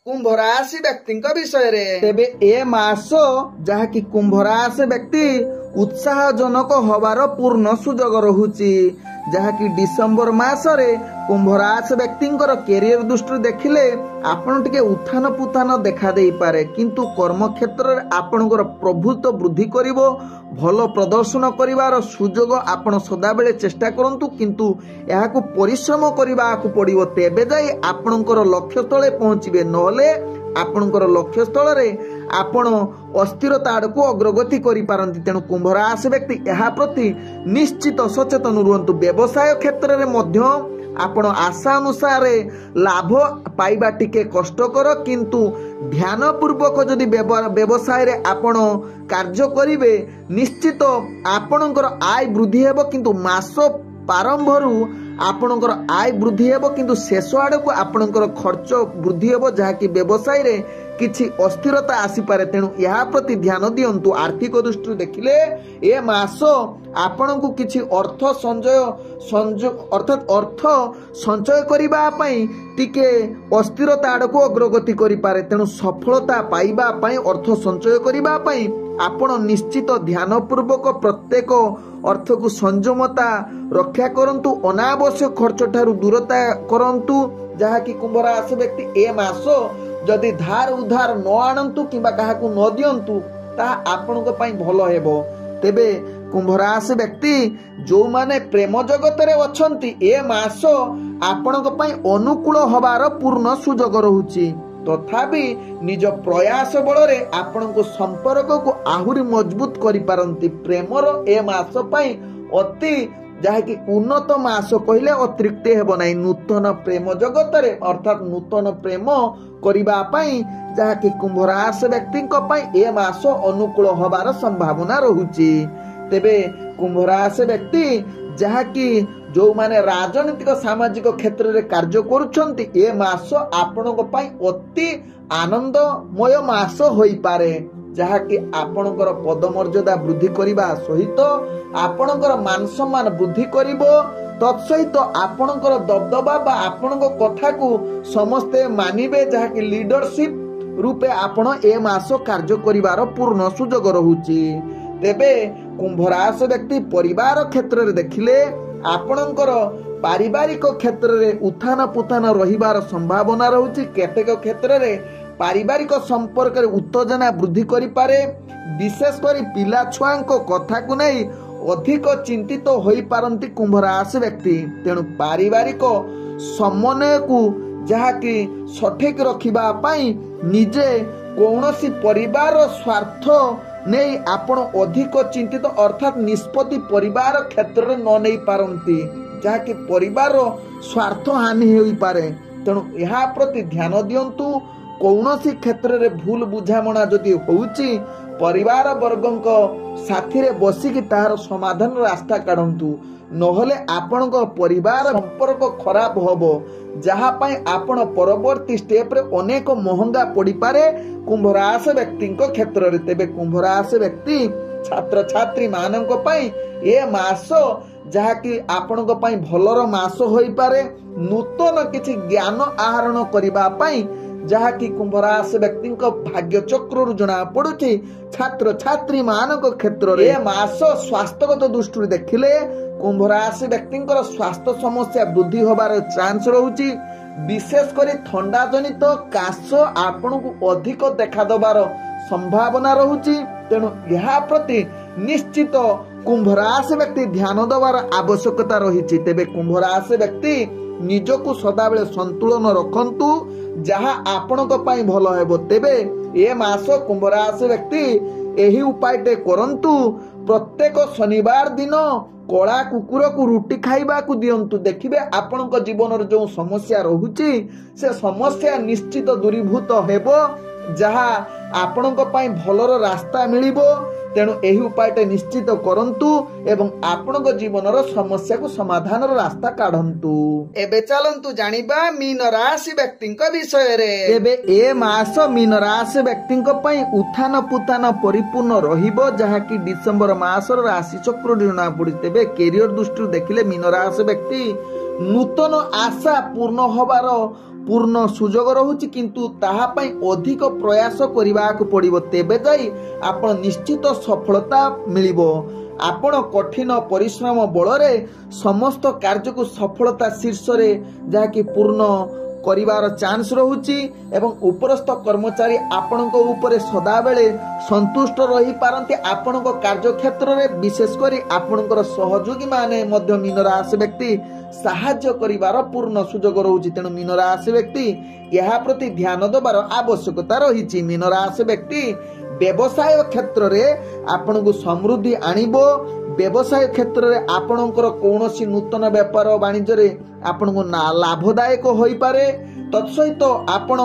A: कुंभ राशि व्यक्ति विषय रे। तेबे ए मास जहाँ कि कुंभ राशि व्यक्ति उत्साहजनक हबार पूर्ण सुजोग रहुछि, जहाँ कि डिसेम्बर मासरे कुंभ राशि व्यक्ति कैरियर दृष्टि देखिले आपण टिके उत्थान पुथान देखा दे पारे, किंतु कर्म क्षेत्र रे आपणकर प्रभुत्व वृद्धि करिवो। भल प्रदर्शन करिवार सुजोग आपण सदा बेले चेष्टा करंतु, किंतु याकू परिश्रम करिवाकू पड़िवो। तेबे जाई आपणकर लक्ष्य स्थले पहुंचीबे, नहले आपणकर लक्ष्य स्थल रे आपण अस्थिरता आड़कू अग्रगति करि पारंती। तेणु कुंभ राशि व्यक्ति यह प्रति निश्चित सचेतन रुहंतु। व्यवसाय क्षेत्र रे मध्य आपण आशा अनुसार लाभ पाइबा टिके कष्टकर, किंतु ध्यान पूर्वक जदि व्यवसाय रे आपण कार्य करिवे निश्चित आपणकर आय वृद्धि हेबो। किंतु मास प्रारंभरू आपणकर आय वृद्धि हेबो, किंतु शेष आड़कू आपणकर खर्च वृद्धि हेबो, जहाँ कि व्यवसाय रे किछि अस्थिरता आसी पारे। तेणु यह प्रति ध्यान दियंतु। आर्थिक दृष्टि देखिले ए मास आपणकू किछि अर्थ संचय करिबा पई टिके अस्थिरता आड़कू अग्रगति करि पारे। तेणु सफलता पाइबा पई अर्थ संचय करिबा पई आपण निश्चित ध्यान पूर्वक प्रत्येक अर्थ को संयमता रक्षा करंतु। अनावश्यक खर्च ठारू दूरता करंतु, जहाँ कि कुंभ राशि व्यक्ति ए मास जदि धार उधार न आणंतु किंबा काहाकू न दियंतु ताहा आपणक पई भलो हेबो। तेबे कुंभ राशि व्यक्ति जो माने प्रेम जगत रे अछंती ए मास आपणक पई अनुकूल हबार पूर्ण सुजोग रहुछि। तथापि निज प्रयास बल रे आपणको संपर्क को आहुरी मजबूत करि पारंती। प्रेमर ए मास पई अति ଯାହାକି ଉନ୍ନତ ମାସ କହିଲେ ଅତୃପ୍ତି ହେବ ନାହିଁ। ନୂତନ ପ୍ରେମ ଜଗତରେ ଅର୍ଥାତ୍ ନୂତନ ପ୍ରେମ କରିବା ପାଇଁ ଯାହାକି କୁମ୍ଭ ରାଶି ବ୍ୟକ୍ତିଙ୍କ ପାଇଁ ଏ ମାସ ଅନୁକୂଳ ହବାର ସମ୍ଭାବନା ରହୁଛି। ତେବେ କୁମ୍ଭ ରାଶି ବ୍ୟକ୍ତି ଯାହାକି ଯୋଉମାନେ ରାଜନୈତିକ ସାମାଜିକ କ୍ଷେତ୍ରରେ କାର୍ଯ୍ୟ କରୁଛନ୍ତି ଏ ମାସ ଆପଣଙ୍କ ପାଇଁ ଅତି ଆନନ୍ଦମୟ ମାସ ହୋଇପାରେ, ଯାହାକି ଆପଣଙ୍କର ପଦମର୍ଯ୍ୟାଦା ବୃଦ୍ଧି କରିବା ସହିତ ଆପଣଙ୍କର ମାନ ସମ୍ମାନ ବୃଦ୍ଧି କରିବ। ତତ୍ସହିତ ଆପଣଙ୍କର ଦବଦବା ବା ଆପଣଙ୍କ କଥାକୁ ସମସ୍ତେ ମାନିବେ, ଯାହାକି ଲିଡରସିପ ରୂପେ ଆପଣ ଏ ମାସ କାର୍ଯ୍ୟ କରିବାର ପୂର୍ଣ୍ଣ ସୁଯୋଗ ରହୁଛି। ତେବେ କୁମ୍ଭ ରାଶି ବ୍ୟକ୍ତି ପରିବାର କ୍ଷେତ୍ରରେ ଦେଖିଲେ ଆପଣଙ୍କର ପାରିବାରିକ କ୍ଷେତ୍ରରେ ଉତ୍ଥାନ ପୁଥାନ ରହିବାର ସମ୍ଭାବନା ରହୁଛି। କେତେକ କ୍ଷେତ୍ରରେ ପାରିବାରିକ ସମ୍ପର୍କରେ ଉତ୍ତେଜନା ବୃଦ୍ଧି କରିପାରେ। ବିଶେଷ କରି ପିଲା ଛୁଆଙ୍କ କଥାକୁ ନେଇ ଅଧିକ ଚିନ୍ତିତ ହୋଇପାରନ୍ତି କୁମ୍ଭ ରାଶି ବ୍ୟକ୍ତି। ତେଣୁ ପାରିବାରିକ ସମନ୍ୱୟକୁ ଯାହାକି ସଠିକ ରଖିବା ପାଇଁ ନିଜେ କୌଣସି ପରିବାର ସ୍ୱାର୍ଥ ନେଇ ଆପଣ ଅଧିକ ଚିନ୍ତିତ ଅର୍ଥାତ୍ ନିଷ୍ପତ୍ତି ପରିବାର କ୍ଷେତ୍ରରେ ନ ନେଇ ପାରନ୍ତି, ଯାହାକି ପରିବାର ସ୍ୱାର୍ଥ ହାନି ହୋଇପାରେ। ତେଣୁ ଏହା ପ୍ରତି ଧ୍ୟାନ ଦିଅନ୍ତୁ। କୌଣସି କ୍ଷେତ୍ରରେ ଭୁଲ ବୁଝାମଣା ଯଦି ହେଉଛି ପରିବାର ବର୍ଗଙ୍କ ସାଥିରେ ବସିକି ତାହାର ସମାଧାନ ରାସ୍ତା କାଢନ୍ତୁ, ନହେଲେ ଆପଣଙ୍କ ପରିବାର ସମ୍ପର୍କ ଖରାପ ହବ, ଯାହା ପାଇଁ ଆପଣ ପରବର୍ତ୍ତୀ ଷ୍ଟେପରେ ଅନେକ ମହଙ୍ଗା ପଡିପାରେ କୁମ୍ଭ ରାଶି ବ୍ୟକ୍ତିଙ୍କ କ୍ଷେତ୍ରରେ। ତେବେ କୁମ୍ଭ ରାଶି ବ୍ୟକ୍ତି ଛାତ୍ରଛାତ୍ରୀ ମାନଙ୍କ ପାଇଁ ଏ ମାସ ଯାହାକି ଆପଣଙ୍କ ପାଇଁ ଭଲର ମାସ ହୋଇପାରେ। ନୂତନ କିଛି ଜ୍ଞାନ ଆହରଣ କରିବା ପାଇଁ ଯାହାକି କୁମ୍ଭ ରାଶି ବ୍ୟକ୍ତିଙ୍କ ଭାଗ୍ୟ ଚକ୍ରରୁ ଜଣା ପଡୁଛି ଛାତ୍ରଛାତ୍ରୀ ମାନଙ୍କ କ୍ଷେତ୍ରରେ ଏ ମାସ ସ୍ୱାସ୍ଥ୍ୟଗତ ଦୃଷ୍ଟିରୁ ଦେଖିଲେ କୁମ୍ଭ ରାଶି ବ୍ୟକ୍ତିଙ୍କର ସ୍ୱାସ୍ଥ୍ୟ ସମସ୍ୟା ବୃଦ୍ଧି ହେବାର ଚାନ୍ସ ରହୁଛି। ବିଶେଷ କରି ଥଣ୍ଡା ଜନିତ କାଶ ଆପଣଙ୍କୁ ଅଧିକ ଦେଖାଦେବାର ସମ୍ଭାବନା ରହୁଛି। ତେଣୁ ଏହା ପ୍ରତି ନିଶ୍ଚିତ କୁମ୍ଭ ରାଶି ବ୍ୟକ୍ତି ଧ୍ୟାନ ଦେବାର ଆବଶ୍ୟକତା ରହିଛି। ତେବେ କୁମ୍ଭ ରାଶି ବ୍ୟକ୍ତି ନିଜକୁ ସଦାବେଳେ ସନ୍ତୁଳନ ରଖନ୍ତୁ, ଯାହା ଆପଣଙ୍କ ପାଇଁ ଭଲ ହେବ। ତେବେ ଏ ମାସ କୁମ୍ଭ ରାଶି ବ୍ୟକ୍ତି ଏହି ଉପାୟଟେ କରନ୍ତୁ। ପ୍ରତ୍ୟେକ ଶନିବାର ଦିନ କଳା କୁକୁରକୁ ରୁଟି ଖାଇବାକୁ ଦିଅନ୍ତୁ। ଦେଖିବେ ଆପଣଙ୍କ ଜୀବନରେ ଯେଉଁ ସମସ୍ୟା ରହୁଛି ସେ ସମସ୍ୟା ନିଶ୍ଚିତ ଦୂରୀଭୂତ ହେବ, ଯାହା ଆପଣଙ୍କ ପାଇଁ ଭଲର ରାସ୍ତା ମିଳିବ। ତେଣୁ ଏହି ଉପାୟଟେ ନିଶ୍ଚିତ କରନ୍ତୁ ଏବଂ ଆପଣଙ୍କ ଜୀବନର ସମସ୍ୟାକୁ ସମାଧାନର ରାସ୍ତା କାଢନ୍ତୁ। ଏବେ ଚାଲନ୍ତୁ ଜାଣିବା ମୀନ ରାଶି ବ୍ୟକ୍ତିଙ୍କ ବିଷୟରେ। ଏବେ ଏ ମାସ ମୀନ ରାଶି ବ୍ୟକ୍ତିଙ୍କ ପାଇଁ ଉତ୍ଥାନ ପୁଥାନ ପରିପୂର୍ଣ୍ଣ ରହିବ, ଯାହାକି ଡିସେମ୍ବର ମାସର ରାଶି ଚକ୍ରରୁ ଜଣା ପଡୁଛି। ତେବେ କ୍ୟାରିୟର ଦୃଷ୍ଟିରୁ ଦେଖିଲେ ମୀନ ରାଶି ବ୍ୟକ୍ତି ନୂତନ ଆଶା ପୂର୍ଣ୍ଣ ହବାର ପୂର୍ଣ୍ଣ ସୁଯୋଗ ରହୁଛି, କିନ୍ତୁ ତାହା ପାଇଁ ଅଧିକ ପ୍ରୟାସ କରିବାକୁ ପଡିବ। ତେବେ ଯାଇ ଆପଣ ନିଶ୍ଚିତ ସଫଳତା ମିଳିବ। ଆପଣ କଠିନ ପରିଶ୍ରମ ବଳରେ ସମସ୍ତ କାର୍ଯ୍ୟକୁ ସଫଳତା ଶୀର୍ଷରେ ଯାହାକି ପୂର୍ଣ୍ଣ କରିବାର ଚାନ୍ସ ରହୁଛି ଏବଂ ଉପରସ୍ଥ କର୍ମଚାରୀ ଆପଣଙ୍କ ଉପରେ ସଦାବେଳେ ସନ୍ତୁଷ୍ଟ ରହିପାରନ୍ତି। ଆପଣଙ୍କ କାର୍ଯ୍ୟକ୍ଷେତ୍ରରେ ବିଶେଷ କରି ଆପଣଙ୍କର ସହଯୋଗୀ ମାନେ ମଧ୍ୟ ମୀନ ରାଶି ବ୍ୟକ୍ତି ସାହାଯ୍ୟ କରିବାର ପୂର୍ଣ୍ଣ ସୁଯୋଗ ରହୁଛି। ତେଣୁ ମୀନ ରାଶି ବ୍ୟକ୍ତି ଏହା ପ୍ରତି ଧ୍ୟାନ ଦେବାର ଆବଶ୍ୟକତା ରହିଛି। ମୀନ ରାଶି ବ୍ୟକ୍ତି ବ୍ୟବସାୟ କ୍ଷେତ୍ରରେ ଆପଣଙ୍କୁ ସମୃଦ୍ଧି ଆଣିବ। ବ୍ୟବସାୟ କ୍ଷେତ୍ରରେ ଆପଣଙ୍କର କୌଣସି ନୂତନ ବେପାର ବାଣିଜ୍ୟରେ ଆପଣଙ୍କୁ ଲାଭଦାୟକ ହୋଇପାରେ। ତତ୍ସହିତ ଆପଣ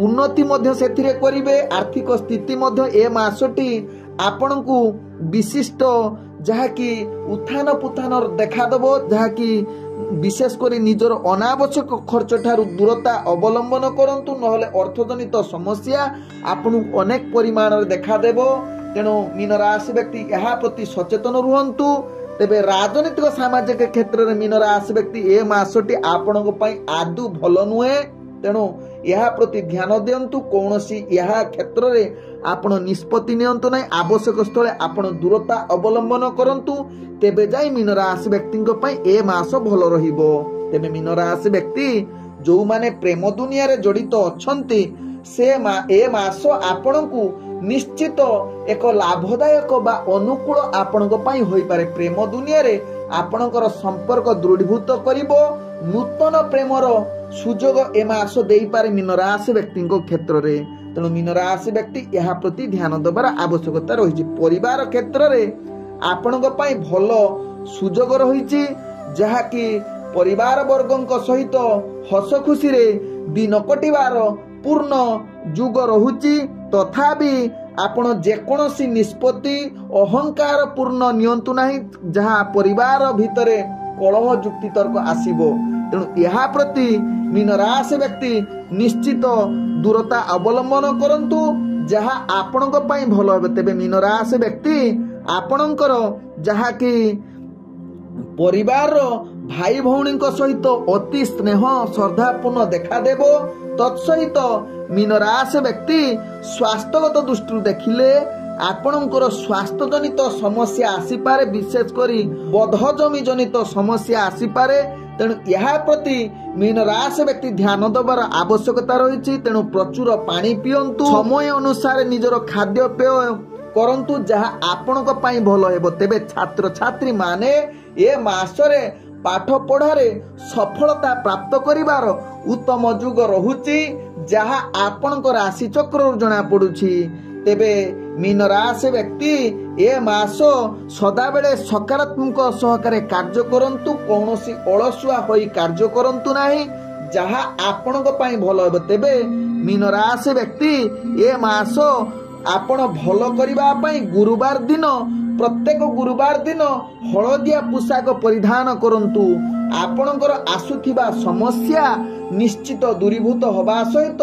A: ଉନ୍ନତି ମଧ୍ୟ ସେଥିରେ କରିବେ। ଆର୍ଥିକ ସ୍ଥିତି ମଧ୍ୟ ଏ ମାସଟି ଆପଣଙ୍କୁ ବିଶିଷ୍ଟ ଯାହାକି ଉତ୍ଥାନ ପୁଥାନ ଦେଖାଦେବ, ଯାହାକି ବିଶେଷ କରି ନିଜର ଅନାବଶ୍ୟକ ଖର୍ଚ୍ଚ ଠାରୁ ଦୂରତା ଅବଲମ୍ବନ କରନ୍ତୁ, ନହେଲେ ଅର୍ଥଜନିତ ସମସ୍ୟା ଆପଣଙ୍କୁ ଅନେକ ପରିମାଣରେ ଦେଖାଦେବ। ତେଣୁ ମୀନ ରାଶି ବ୍ୟକ୍ତି ଏହା ପ୍ରତି ସଚେତନ ରୁହନ୍ତୁ। ତେବେ ରାଜନୈତିକ ସାମାଜିକ କ୍ଷେତ୍ରରେ ମୀନ ରାଶି ବ୍ୟକ୍ତି ଏ ମାସଟି ଆପଣଙ୍କ ପାଇଁ ଆଦୌ ଭଲ ନୁହେଁ। ତେଣୁ ଏହା ପ୍ରତି ଧ୍ୟାନ ଦିଅନ୍ତୁ। କୌଣସି ଏହା କ୍ଷେତ୍ରରେ ଆପଣ ନିଷ୍ପତ୍ତି ନିଅନ୍ତୁ ନାହିଁ। ଆବଶ୍ୟକ ସ୍ଥଳେ ଆପଣ ଦୂରତା ଅବଲମ୍ବନ କରନ୍ତୁ, ତେବେ ଯାଇ ମୀନ ରାଶି ବ୍ୟକ୍ତିଙ୍କ ପାଇଁ ଏ ମାସ ଭଲ ରହିବ। ତେବେ ମୀନ ରାଶି ବ୍ୟକ୍ତି ଯୋଉମାନେ ପ୍ରେମ ଦୁନିଆରେ ଜଡିତ ଅଛନ୍ତି ସେ ଏ ମାସ ଆପଣଙ୍କୁ ନିଶ୍ଚିତ ଏକ ଲାଭଦାୟକ ବା ଅନୁକୂଳ ଆପଣଙ୍କ ପାଇଁ ହୋଇପାରେ। ପ୍ରେମ ଦୁନିଆରେ ଆପଣଙ୍କର ସମ୍ପର୍କ ଦୃଢୀଭୂତ କରିବ। ନୂତନ ପ୍ରେମର ସୁଯୋଗ ଏ ମାସ ଦେଇପାରେ ମୀନ ରାଶି ବ୍ୟକ୍ତିଙ୍କ କ୍ଷେତ୍ରରେ। ତେଣୁ ମୀନ ରାଶି ବ୍ୟକ୍ତି ଏହା ପ୍ରତି ଧ୍ୟାନ ଦେବାର ଆବଶ୍ୟକତା ରହିଛି। ପରିବାର କ୍ଷେତ୍ରରେ ଆପଣଙ୍କ ପାଇଁ ଭଲ ସୁଯୋଗ ରହିଛି, ଯାହାକି ପରିବାର ବର୍ଗଙ୍କ ସହିତ ହସ ଖୁସିରେ ଦିନ କଟିବାର ପୂର୍ଣ୍ଣ ଯୁଗ ରହୁଛି। ତଥାପି ଆପଣ ଯେକୌଣସି ନିଷ୍ପତ୍ତି ଅହଙ୍କାର ପୂର୍ଣ୍ଣ ନିଅନ୍ତୁ ନାହିଁ, ଯାହା ପରିବାର ଭିତରେ କଳହ ଯୁକ୍ତିତର୍କ ଆସିବ। ତେଣୁ ଏହା ପ୍ରତି ମୀନ ରାଶି ବ୍ୟକ୍ତି ନିଶ୍ଚିତ ଦୂରତା ଅବଲମ୍ବନ କରନ୍ତୁ, ଯାହା ଆପଣଙ୍କ ପାଇଁ ଭଲ ହେବ। ତେବେ ମୀନ ରାଶି ବ୍ୟକ୍ତି ଆପଣଙ୍କର ଯାହାକି ପରିବାରର ଭାଇ ଭଉଣୀଙ୍କ ସହିତ ଅତି ସ୍ନେହ ଶ୍ରଦ୍ଧାପୂର୍ଣ୍ଣ ଦେଖାଦେବ। ତତ୍ସହିତ ମୀନ ରାଶି ବ୍ୟକ୍ତି ସ୍ୱାସ୍ଥ୍ୟଗତ ଦୃଷ୍ଟିରୁ ଦେଖିଲେ ଆପଣଙ୍କର ସ୍ୱାସ୍ଥ୍ୟଜନିତ ସମସ୍ୟା ଆସିପାରେ, ବିଶେଷ କରି ବଧଜମି ଜନିତ ସମସ୍ୟା ଆସିପାରେ। ତେଣୁ ଏହା ପ୍ରତି ମୀନ ରାଶି ବ୍ୟକ୍ତି ଧ୍ୟାନ ଦେବାର ଆବଶ୍ୟକତା ରହିଛି। ତେଣୁ ପ୍ରଚୁର ପାଣି ପିଅନ୍ତୁ, ସମୟ ଅନୁସାରେ ନିଜର ଖାଦ୍ୟପେୟ କରନ୍ତୁ, ଯାହା ଆପଣଙ୍କ ପାଇଁ ଭଲ ହେବ। ତେବେ ଛାତ୍ରଛାତ୍ରୀ ମାନେ ଏ ମାସରେ ପାଠ ପଢ଼ାରେ ସଫଳତା ପ୍ରାପ୍ତ କରିବାର ଉତ୍ତମ ଯୁଗ ରହୁଛି, ଯାହା ଆପଣଙ୍କ ରାଶି ଚକ୍ରରୁ ଜଣାପଡ଼ୁଛି। ତେବେ ମୀନ ରାଶି ବ୍ୟକ୍ତି ଏ ମାସ ସଦାବେଳେ ସକାରାତ୍ମକ ସହକାରେ କାର୍ଯ୍ୟ କରନ୍ତୁ, କୌଣସି ଅଳସୁଆ ହୋଇ କାର୍ଯ୍ୟ କରନ୍ତୁ ନାହିଁ, ଯାହା ଆପଣଙ୍କ ପାଇଁ ଭଲ ହେବ। ତେବେ ମୀନ ରାଶି ବ୍ୟକ୍ତି ଏ ମାସ ଆପଣ ଭଲ କରିବା ପାଇଁ ଗୁରୁବାର ଦିନ, ପ୍ରତ୍ୟେକ ଗୁରୁବାର ଦିନ ହଳଦିଆ ପୋଷାକ ପରିଧାନ କରନ୍ତୁ। ଆପଣଙ୍କର ଆସୁଥିବା ସମସ୍ୟା ନିଶ୍ଚିତ ଦୂରୀଭୂତ ହେବା ସହିତ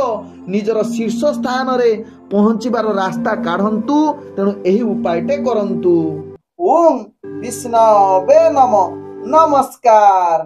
A: ନିଜର ଶୀର୍ଷ ସ୍ଥାନରେ ପହଞ୍ଚିବାର ରାସ୍ତା କାଢ଼ନ୍ତୁ। ତେଣୁ ଏହି ଉପାୟଟେ କରନ୍ତୁ। ଓಂ ବିଷ୍ଣବେ ନମଃ। ନମସ୍କାର।